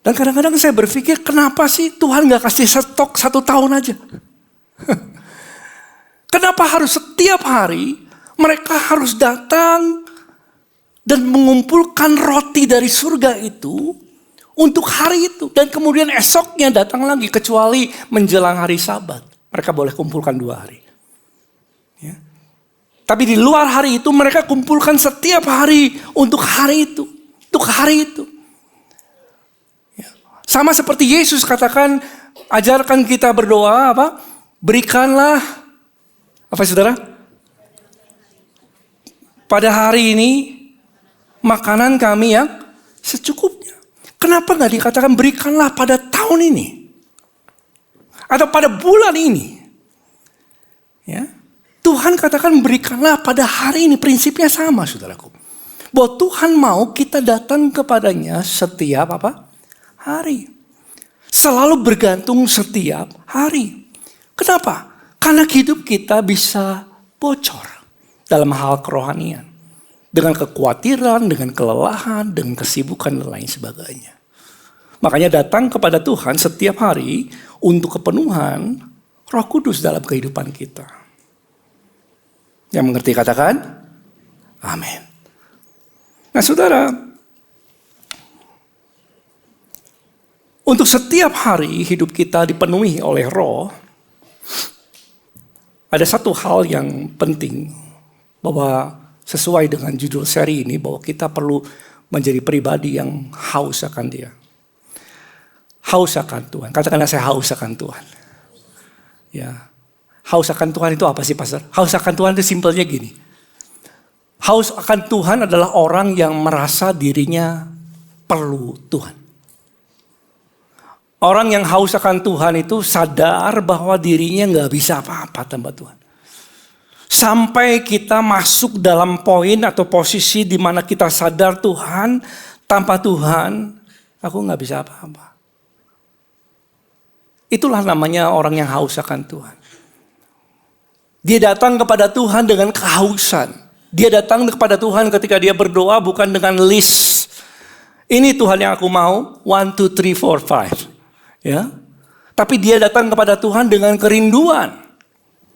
Dan kadang-kadang saya berpikir kenapa sih Tuhan gak kasih stok 1 tahun aja. Kenapa harus setiap hari mereka harus datang dan mengumpulkan roti dari surga itu untuk hari itu. Dan kemudian esoknya datang lagi, kecuali menjelang hari Sabat. Mereka boleh kumpulkan 2 hari. Ya. Tapi di luar hari itu mereka kumpulkan setiap hari untuk hari itu. Untuk hari itu. Ya. Sama seperti Yesus katakan, ajarkan kita berdoa apa? Berikanlah, apa saudara? Pada hari ini makanan kami yang secukupnya. Kenapa gak dikatakan berikanlah pada tahun ini? Atau pada bulan ini? Ya. Tuhan katakan berikanlah pada hari ini. Prinsipnya sama saudaraku. Bahwa Tuhan mau kita datang kepadanya setiap apa? Hari. Selalu bergantung setiap hari. Kenapa? Karena hidup kita bisa bocor dalam hal kerohanian. Dengan kekhawatiran, dengan kelelahan, dengan kesibukan dan lain sebagainya. Makanya datang kepada Tuhan setiap hari untuk kepenuhan Roh Kudus dalam kehidupan kita. Yang mengerti katakan, amin. Nah saudara, untuk setiap hari hidup kita dipenuhi oleh Roh, ada satu hal yang penting, bahwa sesuai dengan judul seri ini, bahwa kita perlu menjadi pribadi yang haus akan Dia. Haus akan Tuhan. Katakanlah saya haus akan Tuhan. Ya. Haus akan Tuhan itu apa sih pastor? Haus akan Tuhan itu simpelnya gini. Haus akan Tuhan adalah orang yang merasa dirinya perlu Tuhan. Orang yang haus akan Tuhan itu sadar bahwa dirinya gak bisa apa-apa tanpa Tuhan. Sampai kita masuk dalam poin atau posisi di mana kita sadar Tuhan, tanpa Tuhan aku gak bisa apa-apa. Itulah namanya orang yang haus akan Tuhan. Dia datang kepada Tuhan dengan kehausan. Dia datang kepada Tuhan ketika dia berdoa bukan dengan list. Ini Tuhan yang aku mau, 1, 2, 3, 4, 5. Ya. Tapi dia datang kepada Tuhan dengan kerinduan.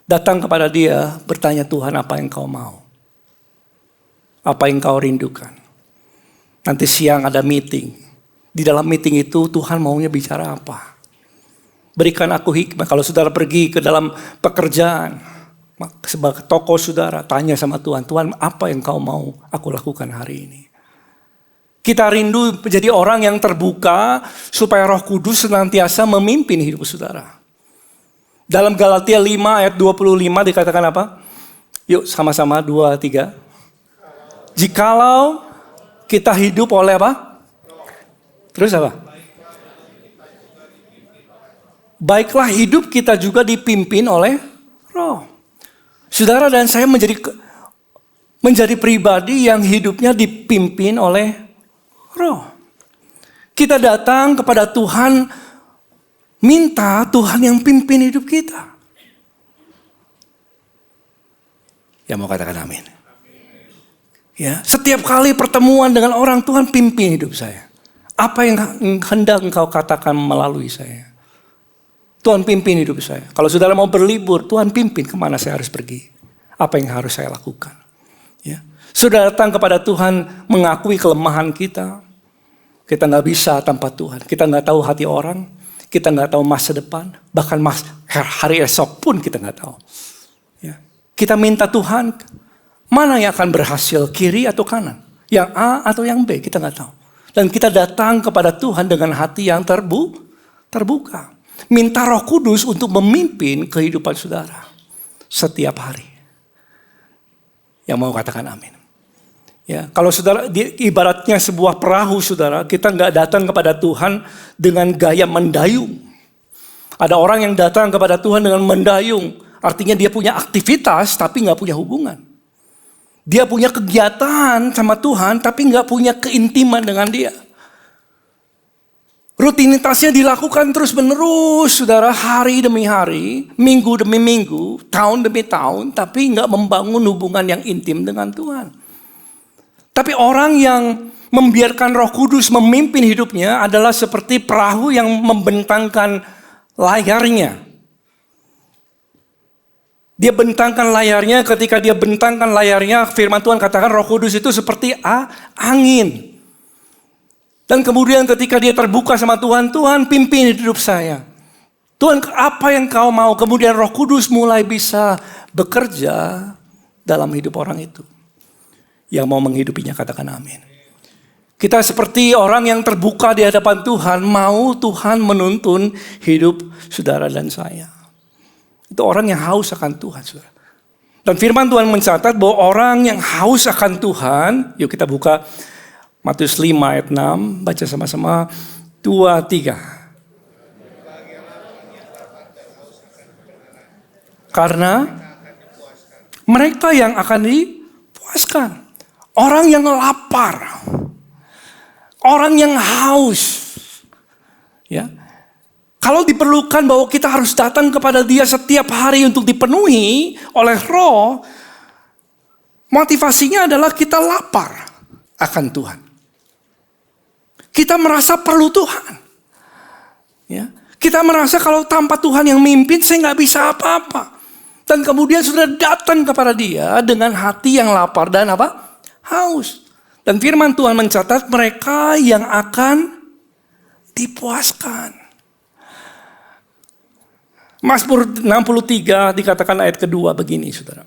Datang kepada Dia, bertanya Tuhan apa yang kau mau? Apa yang kau rindukan? Nanti siang ada meeting. Di dalam meeting itu Tuhan maunya bicara apa? Berikan aku hikmah. Kalau saudara pergi ke dalam pekerjaan, sebagai tokoh saudara, tanya sama Tuhan, Tuhan apa yang kau mau aku lakukan hari ini? Kita rindu menjadi orang yang terbuka supaya Roh Kudus senantiasa memimpin hidup saudara. Dalam Galatia 5 ayat 25 dikatakan apa? Yuk sama-sama 2, 3. Jikalau kita hidup oleh apa? Terus apa? Baiklah hidup kita juga dipimpin oleh Roh. Saudara dan saya menjadi pribadi yang hidupnya dipimpin oleh Roh. Kita datang kepada Tuhan, minta Tuhan yang pimpin hidup kita. Yang mau katakan amin. Ya, setiap kali pertemuan dengan orang, Tuhan pimpin hidup saya. Apa yang hendak engkau katakan melalui saya? Tuhan pimpin hidup saya. Kalau saudara mau berlibur, Tuhan pimpin kemana saya harus pergi. Apa yang harus saya lakukan. Ya. Saudara datang kepada Tuhan mengakui kelemahan kita. Kita gak bisa tanpa Tuhan. Kita gak tahu hati orang. Kita gak tahu masa depan. Bahkan hari esok pun kita gak tahu. Ya. Kita minta Tuhan, mana yang akan berhasil, kiri atau kanan? Yang A atau yang B, kita gak tahu. Dan kita datang kepada Tuhan dengan hati yang terbuka. Minta Roh Kudus untuk memimpin kehidupan saudara. Setiap hari. Yang mau katakan amin. Ya, kalau saudara, ibaratnya sebuah perahu saudara, kita nggak datang kepada Tuhan dengan gaya mendayung. Ada orang yang datang kepada Tuhan dengan mendayung, artinya dia punya aktivitas tapi nggak punya hubungan. Dia punya kegiatan sama Tuhan tapi nggak punya keintiman dengan Dia. Rutinitasnya dilakukan terus menerus, saudara, hari demi hari, minggu demi minggu, tahun demi tahun, tapi nggak membangun hubungan yang intim dengan Tuhan. Tapi orang yang membiarkan Roh Kudus memimpin hidupnya adalah seperti perahu yang membentangkan layarnya. Dia bentangkan layarnya, ketika dia bentangkan layarnya, firman Tuhan katakan Roh Kudus itu seperti angin. Dan kemudian ketika dia terbuka sama Tuhan, Tuhan pimpin hidup saya. Tuhan, apa yang kau mau? Kemudian Roh Kudus mulai bisa bekerja dalam hidup orang itu. Yang mau menghidupinya, katakan amin. Kita seperti orang yang terbuka di hadapan Tuhan, mau Tuhan menuntun hidup saudara dan saya. Itu orang yang haus akan Tuhan, saudara. Dan firman Tuhan mencatat bahwa orang yang haus akan Tuhan, yuk kita buka Matius 5 ayat 6, baca sama-sama 2, 3. Karena mereka yang akan dipuaskan. Orang yang lapar. Orang yang haus. Ya. Kalau diperlukan bahwa kita harus datang kepada Dia setiap hari untuk dipenuhi oleh Roh, motivasinya adalah kita lapar akan Tuhan. Kita merasa perlu Tuhan. Ya. Kita merasa kalau tanpa Tuhan yang mimpin, saya nggak bisa apa-apa. Dan kemudian sudah datang kepada Dia dengan hati yang lapar dan apa? Haus. Dan firman Tuhan mencatat mereka yang akan dipuaskan. Mazmur 63 dikatakan ayat kedua begini, saudara.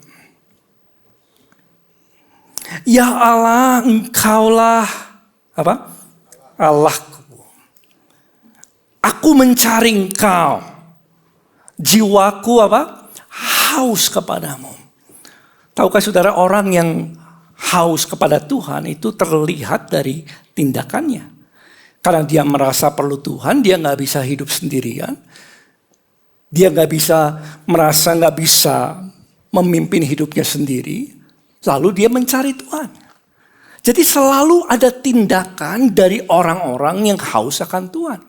Ya Allah, Engkaulah apa? Allahku. Aku mencari Engkau. Jiwaku apa? Haus kepadamu. Tahukah saudara, orang yang haus kepada Tuhan itu terlihat dari tindakannya. Karena dia merasa perlu Tuhan, dia gak bisa hidup sendirian. Dia gak bisa memimpin hidupnya sendiri. Lalu dia mencari Tuhan. Jadi selalu ada tindakan dari orang-orang yang haus akan Tuhan.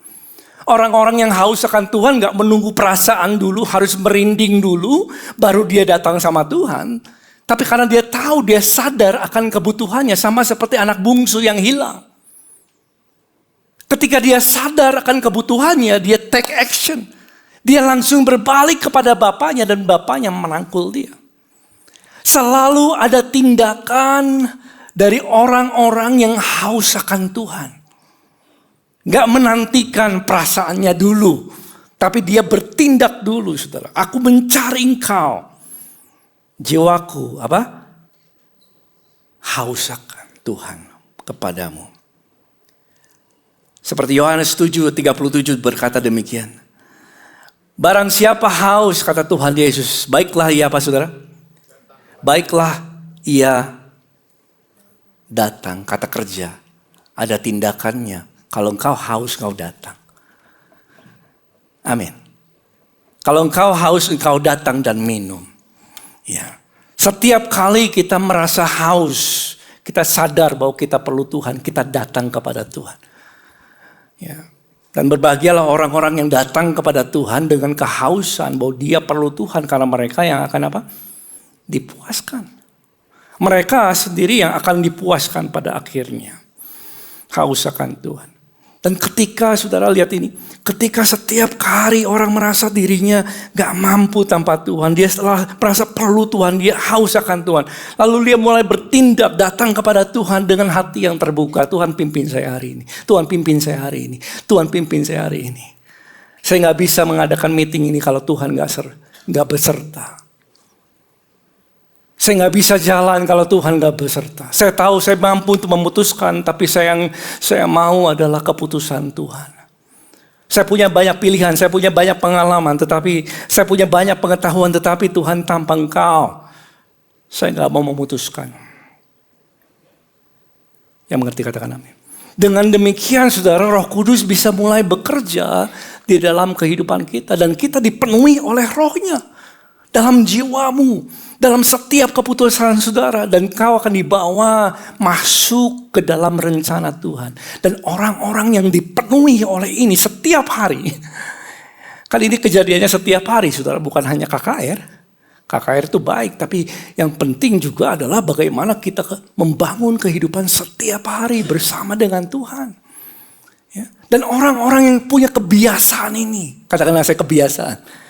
Orang-orang yang haus akan Tuhan gak menunggu perasaan dulu, harus merinding dulu, baru dia datang sama Tuhan. Tapi karena dia tahu, dia sadar akan kebutuhannya, sama seperti anak bungsu yang hilang. Ketika dia sadar akan kebutuhannya, dia take action. Dia langsung berbalik kepada bapaknya dan bapaknya merangkul dia. Selalu ada tindakan dari orang-orang yang haus akan Tuhan. Gak menantikan perasaannya dulu. Tapi dia bertindak dulu, saudara. Aku mencari Engkau. Jiwaku apa? Haus akan Tuhan kepadamu. Seperti Yohanes 7:37 berkata demikian. Barang siapa haus, kata Tuhan Yesus, baiklah ia apa, saudara? Baiklah ia datang, kata kerja. Ada tindakannya. Kalau engkau haus, engkau datang. Amin. Kalau engkau haus, engkau datang dan minum. Ya. Setiap kali kita merasa haus, kita sadar bahwa kita perlu Tuhan, kita datang kepada Tuhan. Ya. Dan berbahagialah orang-orang yang datang kepada Tuhan dengan kehausan bahwa dia perlu Tuhan, karena mereka yang akan apa? Dipuaskan. Mereka sendiri yang akan dipuaskan pada akhirnya. Haus akan Tuhan. Dan ketika, saudara lihat ini, ketika setiap hari orang merasa dirinya gak mampu tanpa Tuhan, dia setelah merasa perlu Tuhan, dia haus akan Tuhan. Lalu dia mulai bertindak, datang kepada Tuhan dengan hati yang terbuka. Tuhan pimpin saya hari ini. Tuhan pimpin saya hari ini. Tuhan pimpin saya hari ini. Saya gak bisa mengadakan meeting ini kalau Tuhan gak beserta. Saya gak bisa jalan kalau Tuhan gak beserta. Saya tahu saya mampu untuk memutuskan, tapi yang saya mau adalah keputusan Tuhan. Saya punya banyak pilihan, saya punya banyak pengalaman, tetapi saya punya banyak pengetahuan, tetapi Tuhan tanpa Engkau, saya gak mau memutuskan. Yang mengerti katakan amin. Dengan demikian, saudara, Roh Kudus bisa mulai bekerja di dalam kehidupan kita, dan kita dipenuhi oleh Roh-Nya dalam jiwamu, dalam setiap keputusan saudara, dan kau akan dibawa masuk ke dalam rencana Tuhan. Dan orang-orang yang dipenuhi oleh ini setiap hari, kali ini kejadiannya setiap hari, saudara, bukan hanya KKR. KKR itu baik, tapi yang penting juga adalah bagaimana kita membangun kehidupan setiap hari bersama dengan Tuhan. Ya. Dan orang-orang yang punya kebiasaan ini, katakanlah saya kebiasaan.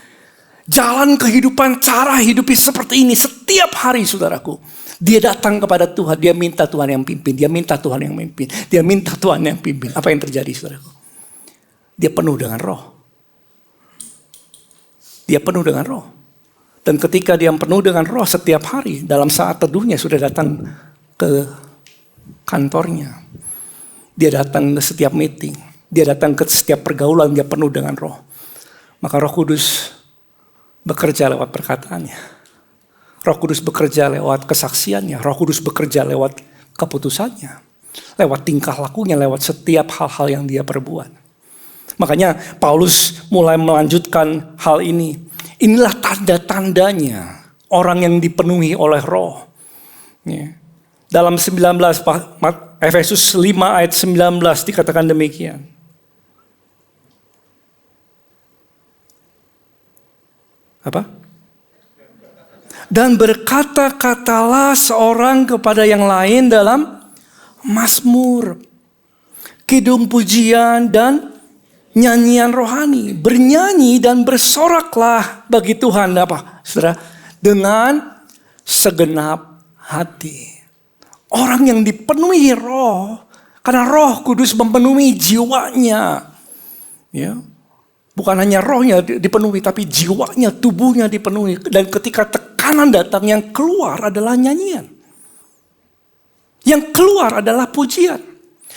Jalan kehidupan, cara hidupi seperti ini setiap hari, saudaraku. Dia datang kepada Tuhan, dia minta Tuhan yang pimpin, dia minta Tuhan yang pimpin, dia minta Tuhan yang pimpin. Apa yang terjadi, saudaraku? Dia penuh dengan roh. Dia penuh dengan roh. Dan ketika dia penuh dengan roh setiap hari, dalam saat teduhnya sudah datang ke kantornya. Dia datang ke setiap meeting. Dia datang ke setiap pergaulan, dia penuh dengan roh. Maka Roh Kudus bekerja lewat perkataannya. Roh Kudus bekerja lewat kesaksiannya. Roh Kudus bekerja lewat keputusannya. Lewat tingkah lakunya, lewat setiap hal-hal yang dia perbuat. Makanya Paulus mulai melanjutkan hal ini. Inilah tanda-tandanya orang yang dipenuhi oleh roh. Dalam 19, Efesus 5 ayat 19 dikatakan demikian. Apa? Dan berkata-katalah seorang kepada yang lain dalam mazmur, kidung pujian dan nyanyian rohani. Bernyanyi dan bersoraklah bagi Tuhan apa? Saudara, dengan segenap hati. Orang yang dipenuhi roh, karena Roh Kudus memenuhi jiwanya. Ya. Bukan hanya rohnya dipenuhi, tapi jiwanya, tubuhnya dipenuhi. Dan ketika tekanan datang, yang keluar adalah nyanyian. Yang keluar adalah pujian.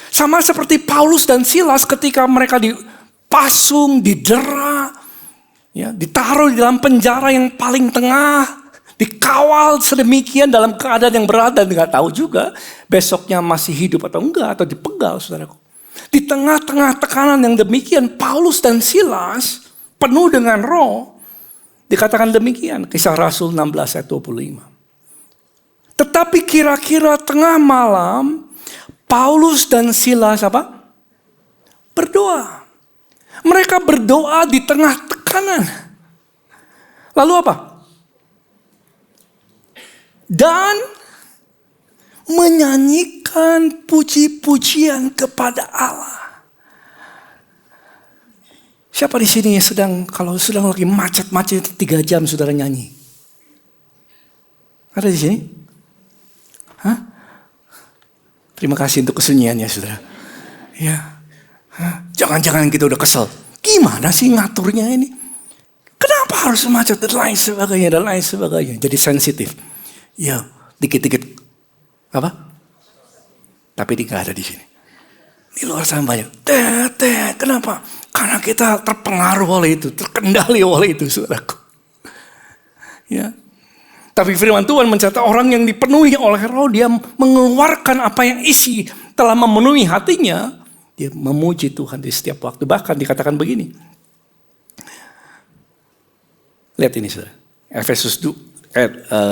Sama seperti Paulus dan Silas ketika mereka dipasung, didera, ya, ditaruh di dalam penjara yang paling tengah, dikawal sedemikian dalam keadaan yang berat dan nggak tahu juga besoknya masih hidup atau enggak, atau dipegal, saudaraku. Di tengah-tengah tekanan yang demikian, Paulus dan Silas penuh dengan roh. Dikatakan demikian, Kisah Rasul 16 ayat 25. Tetapi kira-kira tengah malam, Paulus dan Silas apa? Berdoa. Mereka berdoa di tengah tekanan. Lalu apa? Dan menyanyikan puji-pujian kepada Allah. Siapa di sini yang kalau sedang lagi macet-macet 3 jam saudara nyanyi? Ada di sini? Hah? Terima kasih untuk kesunyiannya, saudara. Ya. Jangan-jangan kita udah kesel. Gimana sih ngaturnya ini? Kenapa harus macet dan lain sebagainya. Jadi sensitif. Ya, dikit-dikit apa? Tapi dia nggak ada di sini. Di luar sana banyak. Kenapa? Karena kita terpengaruh oleh itu, terkendali oleh itu, saudaraku. Ya. Tapi firman Tuhan mencatat orang yang dipenuhi oleh roh, dia mengeluarkan apa yang isi telah memenuhi hatinya. Dia memuji Tuhan di setiap waktu. Bahkan dikatakan begini. Lihat ini, saudara. Efesus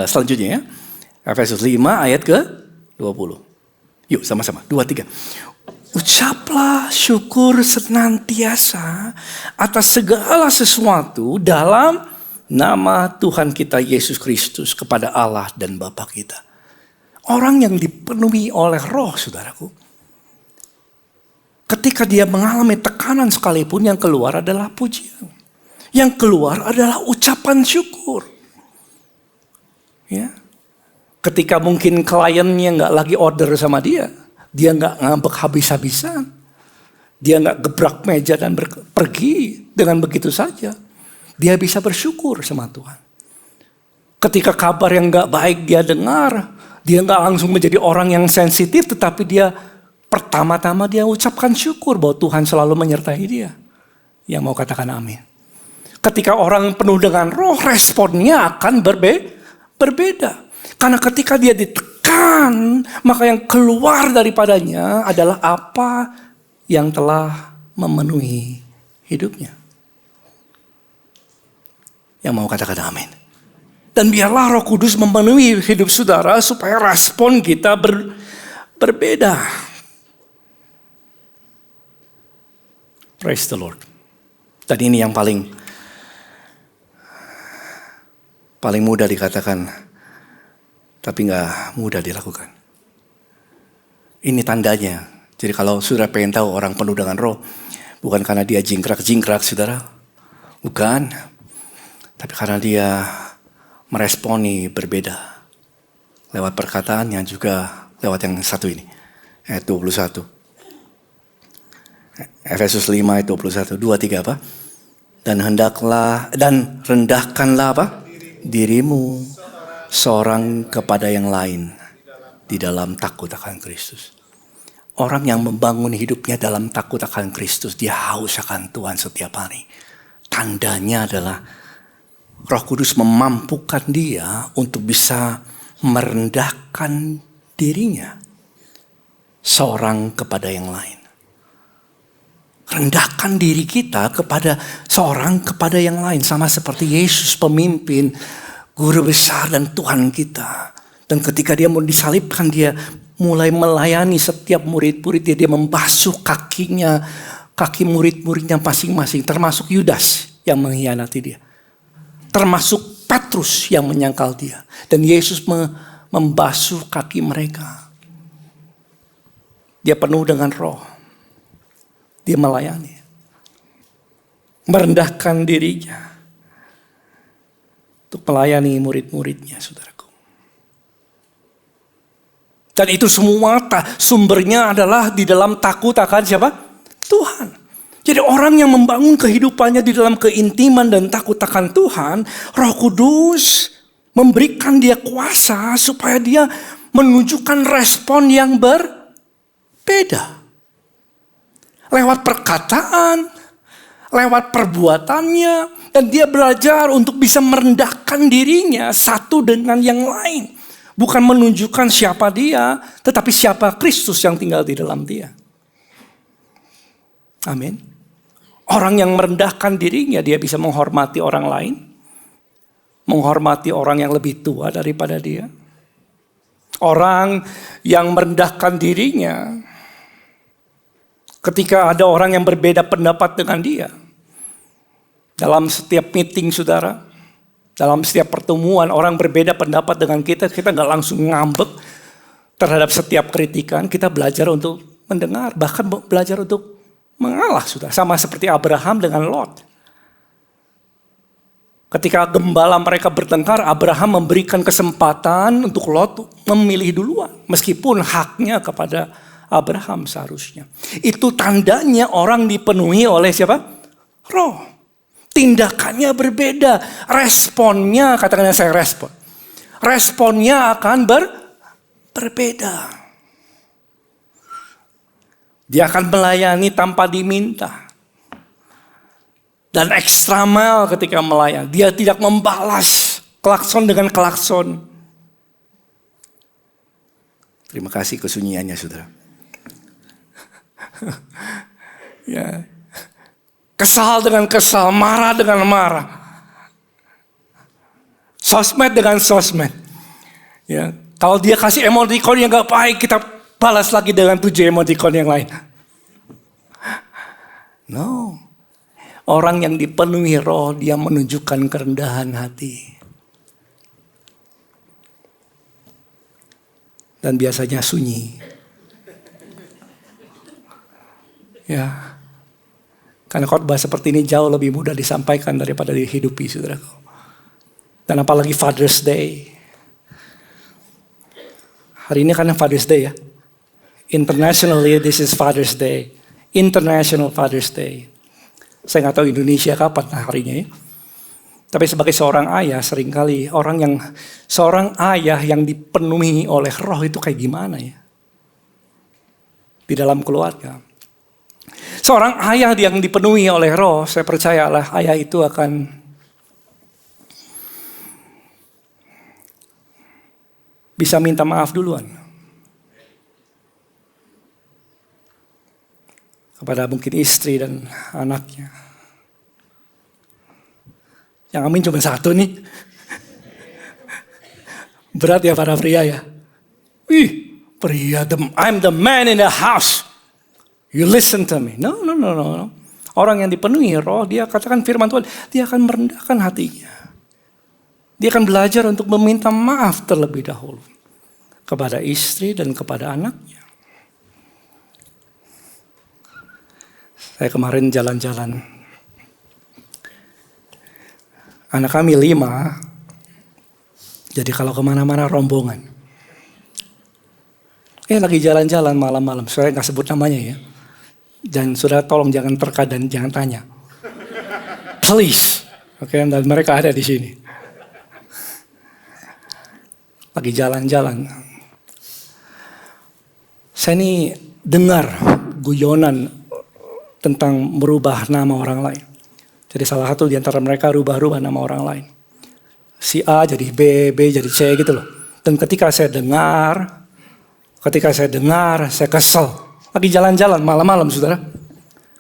selanjutnya ya. Efesus 5 ayat ke-20. Yuk sama-sama, 2, 3. Ucaplah syukur senantiasa atas segala sesuatu dalam nama Tuhan kita Yesus Kristus kepada Allah dan Bapa kita. Orang yang dipenuhi oleh roh, saudaraku. Ketika dia mengalami tekanan sekalipun, yang keluar adalah pujian. Yang keluar adalah ucapan syukur. Ya. Ketika mungkin kliennya nggak lagi order sama dia nggak ngambek habis-habisan, dia nggak gebrak meja dan pergi dengan begitu saja, dia bisa bersyukur sama Tuhan. Ketika kabar yang nggak baik dia dengar, dia nggak langsung menjadi orang yang sensitif, tetapi dia pertama-tama dia ucapkan syukur bahwa Tuhan selalu menyertai dia. Yang mau katakan amin. Ketika orang penuh dengan roh, responnya akan berbeda. Karena ketika dia ditekan, maka yang keluar daripadanya adalah apa yang telah memenuhi hidupnya. Yang mau katakan amin. Dan biarlah Roh Kudus memenuhi hidup saudara supaya respon kita berbeda. Praise the Lord. Dan ini yang paling mudah dikatakan, tapi gak mudah dilakukan. Ini tandanya. Jadi kalau saudara pengen tahu orang penuh dengan roh, bukan karena dia jingkrak-jingkrak, saudara. Bukan. Tapi karena dia meresponi berbeda. lewat perkataannya juga lewat yang satu ini. Ayat 21. Efesus 5 ayat 21. 2, 3 apa? Dan rendahkanlah apa? Dirimu seorang kepada yang lain di dalam takut akan Kristus. Orang yang membangun hidupnya dalam takut akan Kristus, dia haus akan Tuhan setiap hari. Tandanya adalah Roh Kudus memampukan dia untuk bisa merendahkan dirinya seorang kepada yang lain. Rendahkan diri kita kepada seorang kepada yang lain, sama seperti Yesus pemimpin, guru besar dan Tuhan kita. Dan ketika dia mau disalibkan, dia mulai melayani setiap murid-muridnya. Dia membasuh kakinya, kaki murid-muridnya masing-masing, termasuk Yudas yang mengkhianati dia, termasuk Petrus yang menyangkal dia. Dan Yesus membasuh kaki mereka. Dia penuh dengan Roh. Dia melayani. Merendahkan dirinya untuk melayani murid-muridnya, saudaraku. Dan itu semua sumbernya adalah di dalam takut akan siapa? Tuhan. Jadi orang yang membangun kehidupannya di dalam keintiman dan takut akan Tuhan, Roh Kudus memberikan dia kuasa supaya dia menunjukkan respon yang berbeda. Lewat perkataan, lewat perbuatannya, dan dia belajar untuk bisa merendahkan dirinya satu dengan yang lain. Bukan menunjukkan siapa dia, tetapi siapa Kristus yang tinggal di dalam dia. Amin. Orang yang merendahkan dirinya, dia bisa menghormati orang lain. Menghormati orang yang lebih tua daripada dia. Orang yang merendahkan dirinya, ketika ada orang yang berbeda pendapat dengan dia. Dalam setiap meeting saudara, dalam setiap pertemuan orang berbeda pendapat dengan kita gak langsung ngambek terhadap setiap kritikan. Kita belajar untuk mendengar, bahkan belajar untuk mengalah saudara. Sama seperti Abraham dengan Lot. Ketika gembala mereka bertengkar, Abraham memberikan kesempatan untuk Lot memilih duluan. Meskipun haknya kepada Abraham seharusnya. Itu tandanya orang dipenuhi oleh siapa? Roh. Tindakannya berbeda. Responnya, katakan saya respon. Responnya akan berbeda. Dia akan melayani tanpa diminta. Dan ekstra mile ketika melayani. Dia tidak membalas klakson dengan klakson. Terima kasih kesunyiannya saudara. Ya. Kesal dengan kesal, marah dengan marah. Sosmed dengan sosmed. Ya. Kalau dia kasih emoticon yang gak baik, kita balas lagi dengan 7 emoticon yang lain. No. Orang yang dipenuhi Roh, dia menunjukkan kerendahan hati. Dan biasanya sunyi. Ya. Karena khotbah seperti ini jauh lebih mudah disampaikan daripada dihidupi, saudaraku. Dan apalagi Father's Day. Hari ini kan Father's Day ya. Internationally this is Father's Day. International Father's Day. Saya nggak tahu Indonesia kapan harinya ya. Tapi sebagai seorang ayah seringkali seorang ayah yang dipenuhi oleh Roh itu kayak gimana ya? Di dalam keluarga. Seorang ayah yang dipenuhi oleh Roh, saya percayalah ayah itu akan bisa minta maaf duluan. Kepada mungkin istri dan anaknya. Yang amin cuma satu nih. Berat ya para pria ya. Wih, pria, I'm the man in the house. You listen to me. No. Orang yang dipenuhi Roh, dia katakan firman Tuhan, dia akan merendahkan hatinya. Dia akan belajar untuk meminta maaf terlebih dahulu. Kepada istri dan kepada anaknya. Saya kemarin jalan-jalan. Anak kami 5. Jadi kalau kemana-mana rombongan. Lagi jalan-jalan malam-malam. Saya nggak sebut namanya ya. Dan saudara tolong jangan terka dan jangan tanya. Please. Oke, dan mereka ada di sini. Lagi jalan-jalan. Saya ini dengar guyonan tentang merubah nama orang lain. Jadi salah satu di antara mereka rubah-rubah nama orang lain. Si A jadi B, B jadi C gitu loh. Dan ketika saya dengar, saya kesel. Lagi jalan-jalan malam-malam saudara.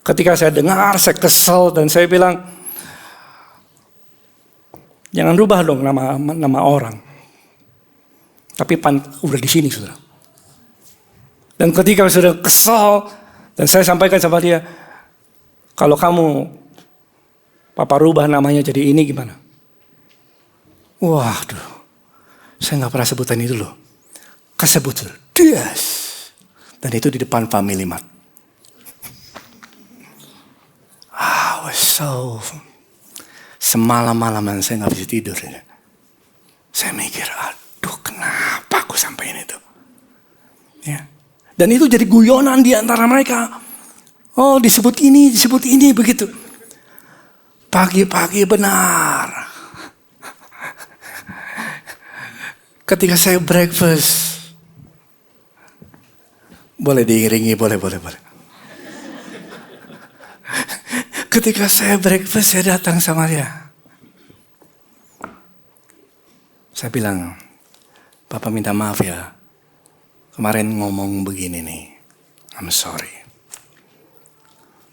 Ketika saya dengar, saya kesel dan saya bilang, jangan rubah dong nama orang. Tapi udah di sini saudara. Dan ketika sudah kesel, dan saya sampaikan sama dia, kalau kamu Papa rubah namanya jadi ini gimana? Waduh, saya nggak pernah sebutan itu loh. Kesebut, yes. Dan itu di depan Family Mart. Semalam-malaman saya nggak bisa tidur. Ya. Saya mikir, aduh kenapa aku sampein itu? Ya. Dan itu jadi guyonan di antara mereka. Oh disebut ini begitu. Pagi-pagi benar. Ketika saya breakfast. Boleh diiringi, boleh. Ketika saya breakfast, saya datang sama dia. Saya bilang, Papa minta maaf ya. Kemarin ngomong begini nih. I'm sorry.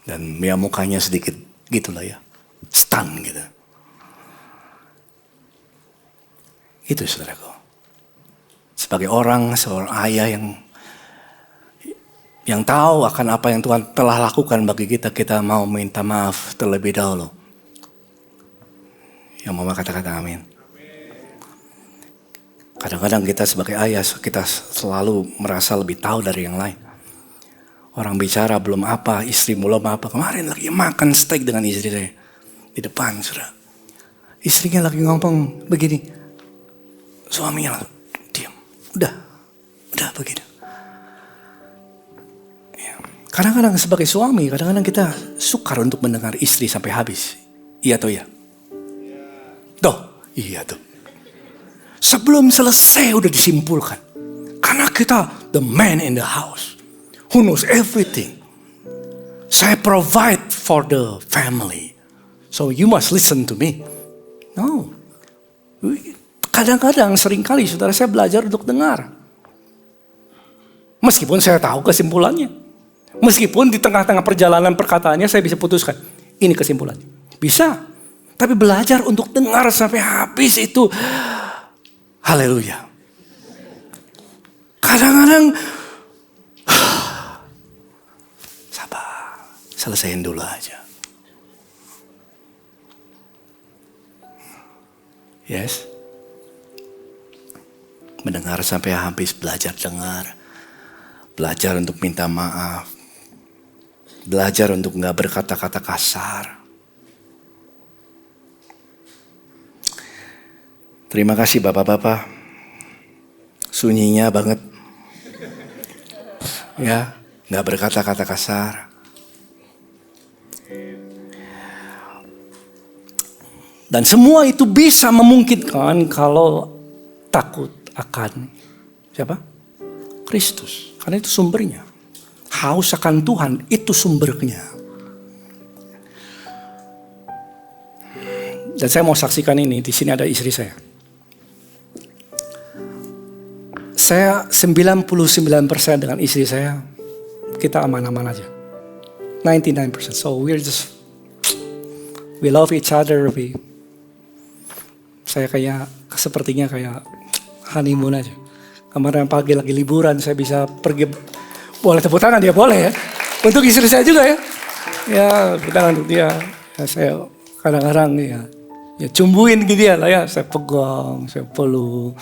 Dan ya mukanya sedikit gitulah ya. Stun gitu. Itu saudaraku. Sebagai seorang ayah yang tahu akan apa yang Tuhan telah lakukan bagi kita, kita mau minta maaf terlebih dahulu. Yang mau kata-kata amin. Kadang-kadang kita sebagai ayah, kita selalu merasa lebih tahu dari yang lain. Orang bicara belum apa, istri belum apa. Kemarin lagi makan steak dengan istri saya. Di depan, saudara. Istrinya lagi ngomong begini. Suaminya langsung diam. Udah begitu. Ya. Kadang-kadang sebagai suami, kadang-kadang kita sukar untuk mendengar istri sampai habis. Iya atau ya? Iya tuh. Sebelum selesai udah disimpulkan. Karena kita the man in the house. Who knows everything. Saya provide for the family. So you must listen to me. No. Kadang-kadang seringkali saudara saya belajar untuk dengar. Meskipun saya tahu kesimpulannya. Meskipun di tengah-tengah perjalanan perkataannya saya bisa putuskan. Ini kesimpulannya. Bisa. Tapi belajar untuk dengar sampai habis itu. Haleluya. Kadang-kadang sabar. Selesaiin dulu aja. Yes. Mendengar sampai habis, belajar dengar. Belajar untuk minta maaf. Belajar untuk gak berkata-kata kasar. Terima kasih bapak-bapak. Sunyinya banget. Ya, gak berkata-kata kasar. Dan semua itu bisa memungkinkan kalau takut akan siapa? Kristus. Karena itu sumbernya. Haus akan Tuhan itu sumbernya. Dan saya mau saksikan ini. Di sini ada istri saya. Saya 99% dengan istri saya. Kita aman-aman aja. 99%. So we love each other. Saya sepertinya kayak honeymoon aja. Kemarin pagi lagi liburan, saya bisa pergi. Boleh tepuk tangan dia, boleh ya. Untuk istri saya juga ya. Ya, tepuk tangan untuk dia. Ya, saya kadang-kadang ya cumbuin gitu ya lah ya. Saya pegang, saya peluk,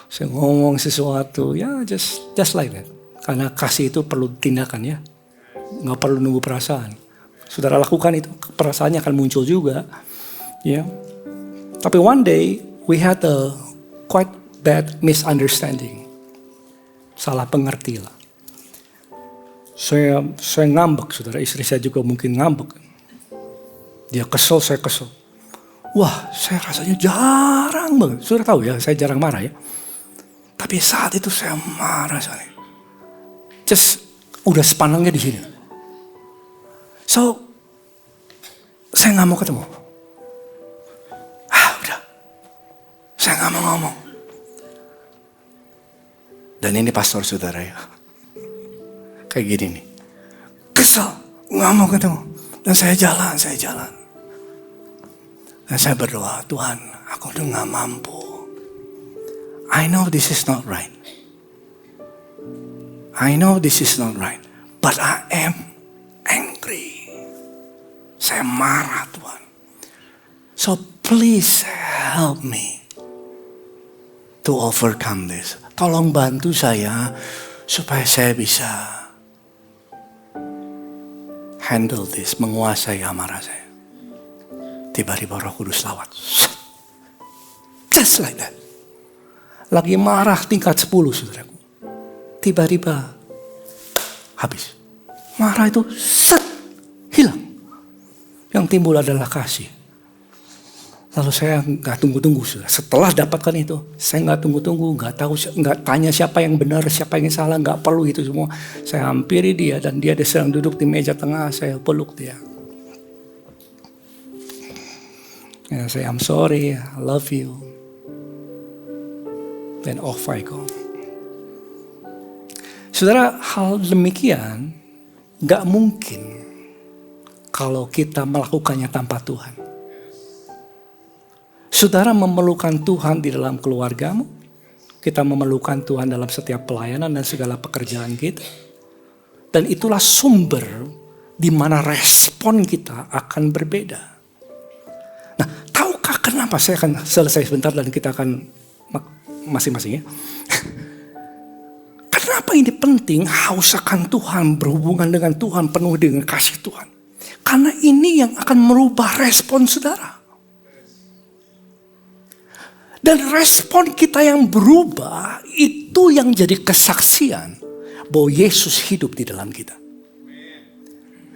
saya ngomong sesuatu. Ya, just like that. Karena kasih itu perlu tindakan ya. Nggak perlu nunggu perasaan. Saudara lakukan itu, perasaannya akan muncul juga. Ya. Tapi one day, we had a quite bad misunderstanding. salah pengerti lah. Saya ngambek, saudara. Istri saya juga mungkin ngambek. Dia kesel, saya kesel. Wah, saya rasanya jarang banget. Sudah tahu ya, saya jarang marah ya. Tapi saat itu saya marah sekali. Just udah sepanangnya di sini. So, saya nggak mau ketemu. Udah. Saya nggak mau ngomong. Dan ini pastor saudara ya. Kayak gini nih. Kesel, nggak mau ketemu. Dan saya jalan. Dan saya berdoa, Tuhan, aku udah nggak mampu. I know this is not right. But I am angry. Saya marah, Tuhan. So please help me to overcome this. Tolong bantu saya supaya saya bisa handle this, menguasai amarah saya. Tiba-tiba Roh Kudus lawat. Just like that. Lagi marah tingkat 10, saudaraku. Tiba-tiba habis. Marah itu hilang. Yang timbul adalah kasih. Lalu saya nggak tunggu-tunggu, saudara. Setelah dapatkan itu, saya nggak tunggu-tunggu, nggak tanya siapa yang benar, siapa yang salah, nggak perlu itu semua. Saya hampiri dia dan dia sedang duduk di meja tengah, saya peluk dia. Ya, saya I'm sorry, I love you. Then off I go. Saudara, hal demikian gak mungkin kalau kita melakukannya tanpa Tuhan. Saudara memerlukan Tuhan di dalam keluargamu. Kita memerlukan Tuhan dalam setiap pelayanan dan segala pekerjaan kita. Dan itulah sumber di mana respon kita akan berbeda. Nah, tahukah kenapa? Saya akan selesai sebentar dan kita akan masing-masing ya. Kenapa ini penting? Haus akan Tuhan, berhubungan dengan Tuhan, penuh dengan kasih Tuhan. Karena ini yang akan merubah respon saudara. Dan respon kita yang berubah, itu yang jadi kesaksian bahwa Yesus hidup di dalam kita.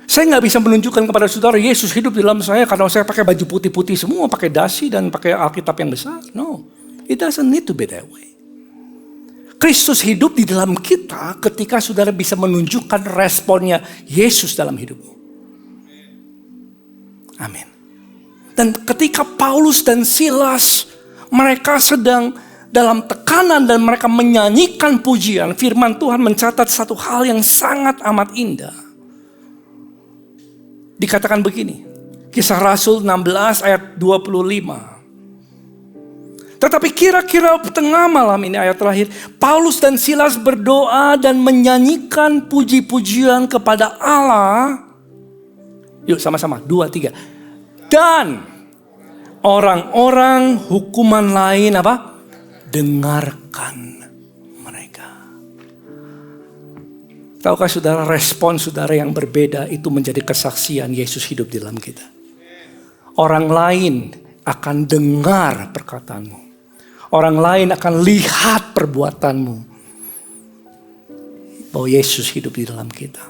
Saya nggak bisa menunjukkan kepada saudara Yesus hidup di dalam saya karena saya pakai baju putih-putih semua, pakai dasi dan pakai Alkitab yang besar. No, it doesn't need to be that way. Kristus hidup di dalam kita ketika saudara bisa menunjukkan responnya Yesus dalam hidupmu. Amin. Dan ketika Paulus dan Silas, mereka sedang dalam tekanan dan mereka menyanyikan pujian, firman Tuhan mencatat satu hal yang sangat amat indah. Dikatakan begini, Kisah Rasul 16 ayat 25. Tetapi kira-kira tengah malam ini ayat terakhir, Paulus dan Silas berdoa dan menyanyikan puji-pujian kepada Allah. Yuk sama-sama, 2, 3. Dan orang-orang hukuman lain apa? Dengarkan mereka. Tahukah saudara, respon saudara yang berbeda itu menjadi kesaksian Yesus hidup di dalam kita. Orang lain akan dengar perkataanmu. Orang lain akan lihat perbuatanmu. Bahwa Yesus hidup di dalam kita.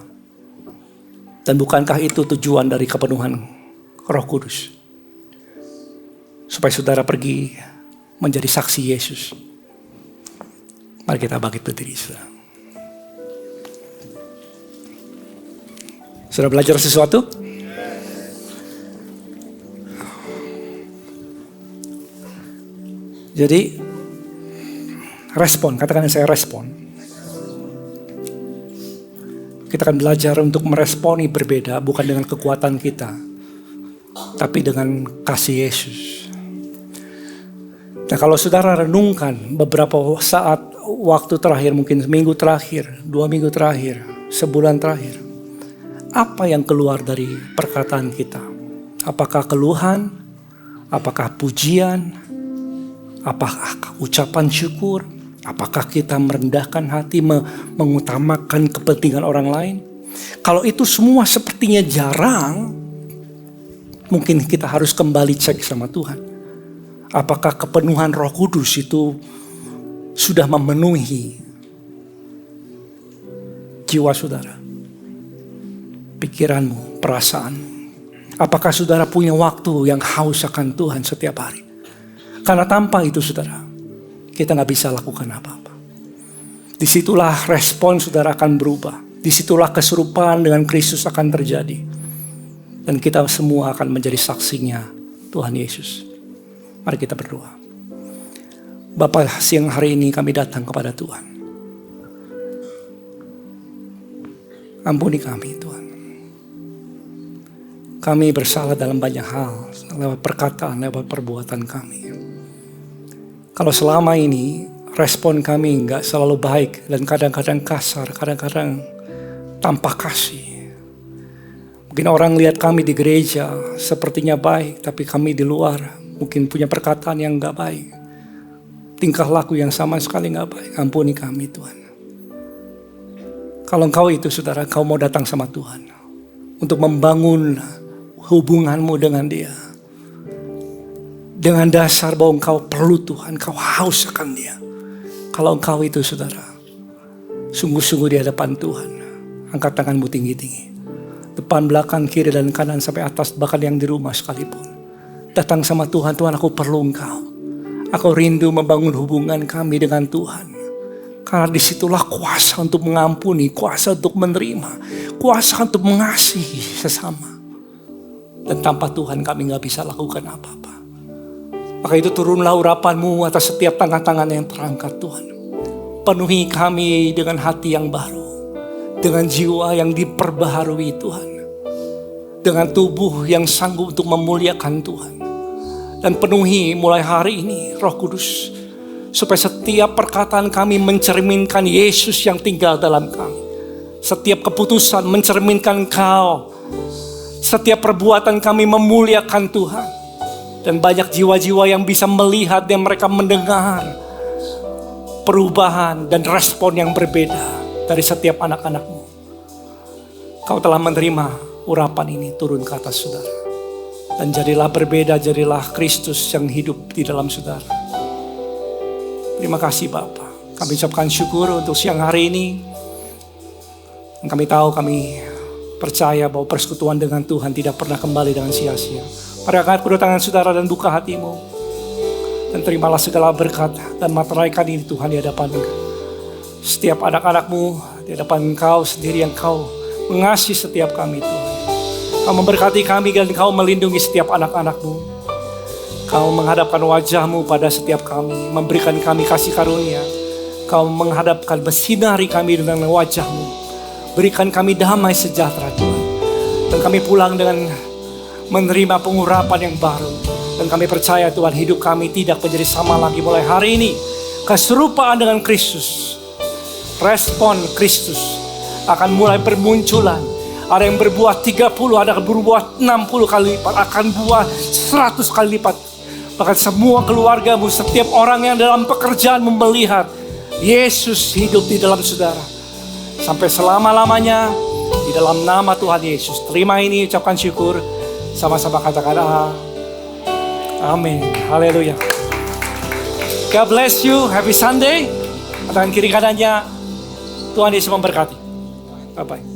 Dan bukankah itu tujuan dari kepenuhan Roh Kudus? Supaya saudara pergi menjadi saksi Yesus. Mari kita bangkit berdiri, saudara. Sudah belajar sesuatu? Jadi respon, katakan saya respon. Kita akan belajar untuk meresponi berbeda, bukan dengan kekuatan kita, tapi dengan kasih Yesus. Nah, kalau saudara renungkan beberapa saat waktu terakhir, mungkin seminggu terakhir, 2 minggu terakhir, sebulan terakhir, apa yang keluar dari perkataan kita? Apakah keluhan? Apakah pujian? Apakah ucapan syukur? Apakah kita merendahkan hati, mengutamakan kepentingan orang lain? Kalau itu semua sepertinya jarang, mungkin kita harus kembali cek sama Tuhan. Apakah kepenuhan Roh Kudus itu sudah memenuhi jiwa saudara, pikiranmu, perasaanmu. Apakah saudara punya waktu yang haus akan Tuhan setiap hari? Karena tanpa itu saudara, kita gak bisa lakukan apa-apa. Disitulah respon saudara akan berubah. Disitulah keserupaan dengan Kristus akan terjadi. Dan kita semua akan menjadi saksinya Tuhan Yesus. Mari kita berdoa. Bapa, siang hari ini kami datang kepada Tuhan. Ampuni kami Tuhan. Kami bersalah dalam banyak hal, lewat perkataan, lewat perbuatan kami. Kalau selama ini respon kami gak selalu baik dan kadang-kadang kasar, kadang-kadang tanpa kasih. Mungkin orang lihat kami di gereja sepertinya baik, tapi kami di luar mungkin punya perkataan yang gak baik. Tingkah laku yang sama sekali gak baik. Ampuni kami Tuhan. Kalau engkau itu saudara, kau mau datang sama Tuhan untuk membangun hubunganmu dengan Dia. Dengan dasar bahwa engkau perlu Tuhan, kau haus akan Dia. Kalau engkau itu saudara, sungguh-sungguh di hadapan Tuhan, angkat tanganmu tinggi-tinggi. Depan, belakang, kiri dan kanan sampai atas, bahkan yang di rumah sekalipun. Datang sama Tuhan, Tuhan aku perlu engkau. Aku rindu membangun hubungan kami dengan Tuhan. Karena disitulah kuasa untuk mengampuni, kuasa untuk menerima, kuasa untuk mengasihi sesama. Dan tanpa Tuhan kami gak bisa lakukan apa-apa. Maka itu turunlah urapanmu atas setiap tangan-tangan yang terangkat Tuhan. Penuhi kami dengan hati yang baru. Dengan jiwa yang diperbaharui Tuhan. Dengan tubuh yang sanggup untuk memuliakan Tuhan. Dan penuhi mulai hari ini Roh Kudus. Supaya setiap perkataan kami mencerminkan Yesus yang tinggal dalam kami. Setiap keputusan mencerminkan Kau. Setiap perbuatan kami memuliakan Tuhan. Dan banyak jiwa-jiwa yang bisa melihat dan mereka mendengar perubahan dan respon yang berbeda dari setiap anak-anak-Mu. Kau telah menerima urapan ini turun ke atas saudara. Dan jadilah berbeda, jadilah Kristus yang hidup di dalam saudara. Terima kasih Bapa. Kami ucapkan syukur untuk siang hari ini. Dan kami tahu, kami percaya bahwa persekutuan dengan Tuhan tidak pernah kembali dengan sia-sia. Mari angkat kedua tangan saudara dan buka hatimu. Dan terimalah segala berkat dan materaikan ini Tuhan di hadapan setiap anak-anak-Mu, di hadapan Engkau sendiri yang Kau mengasihi setiap kami Tuhan. Kau memberkati kami dan Kau melindungi setiap anak-anak-Mu. Kau menghadapkan wajah-Mu pada setiap kami, memberikan kami kasih karunia. Kau menghadapkan, bersinari kami dengan wajah-Mu. Berikan kami damai sejahtera Tuhan. Dan kami pulang dengan menerima pengurapan yang baru. Dan kami percaya Tuhan, hidup kami tidak menjadi sama lagi mulai hari ini. Keserupaan dengan Kristus, respon Kristus akan mulai bermunculan. Ada yang berbuah 30, ada yang berbuah 60 kali lipat, akan buah 100 kali lipat. Bahkan semua keluargamu, setiap orang yang dalam pekerjaanmu melihat Yesus hidup di dalam saudara. Sampai selama-lamanya di dalam nama Tuhan Yesus. Terima ini, ucapkan syukur. Sama-sama katakan amin. Haleluya. God bless you. Happy Sunday. Tangan kiri kanannya. Tuhan Yesus memberkati. Bye-bye.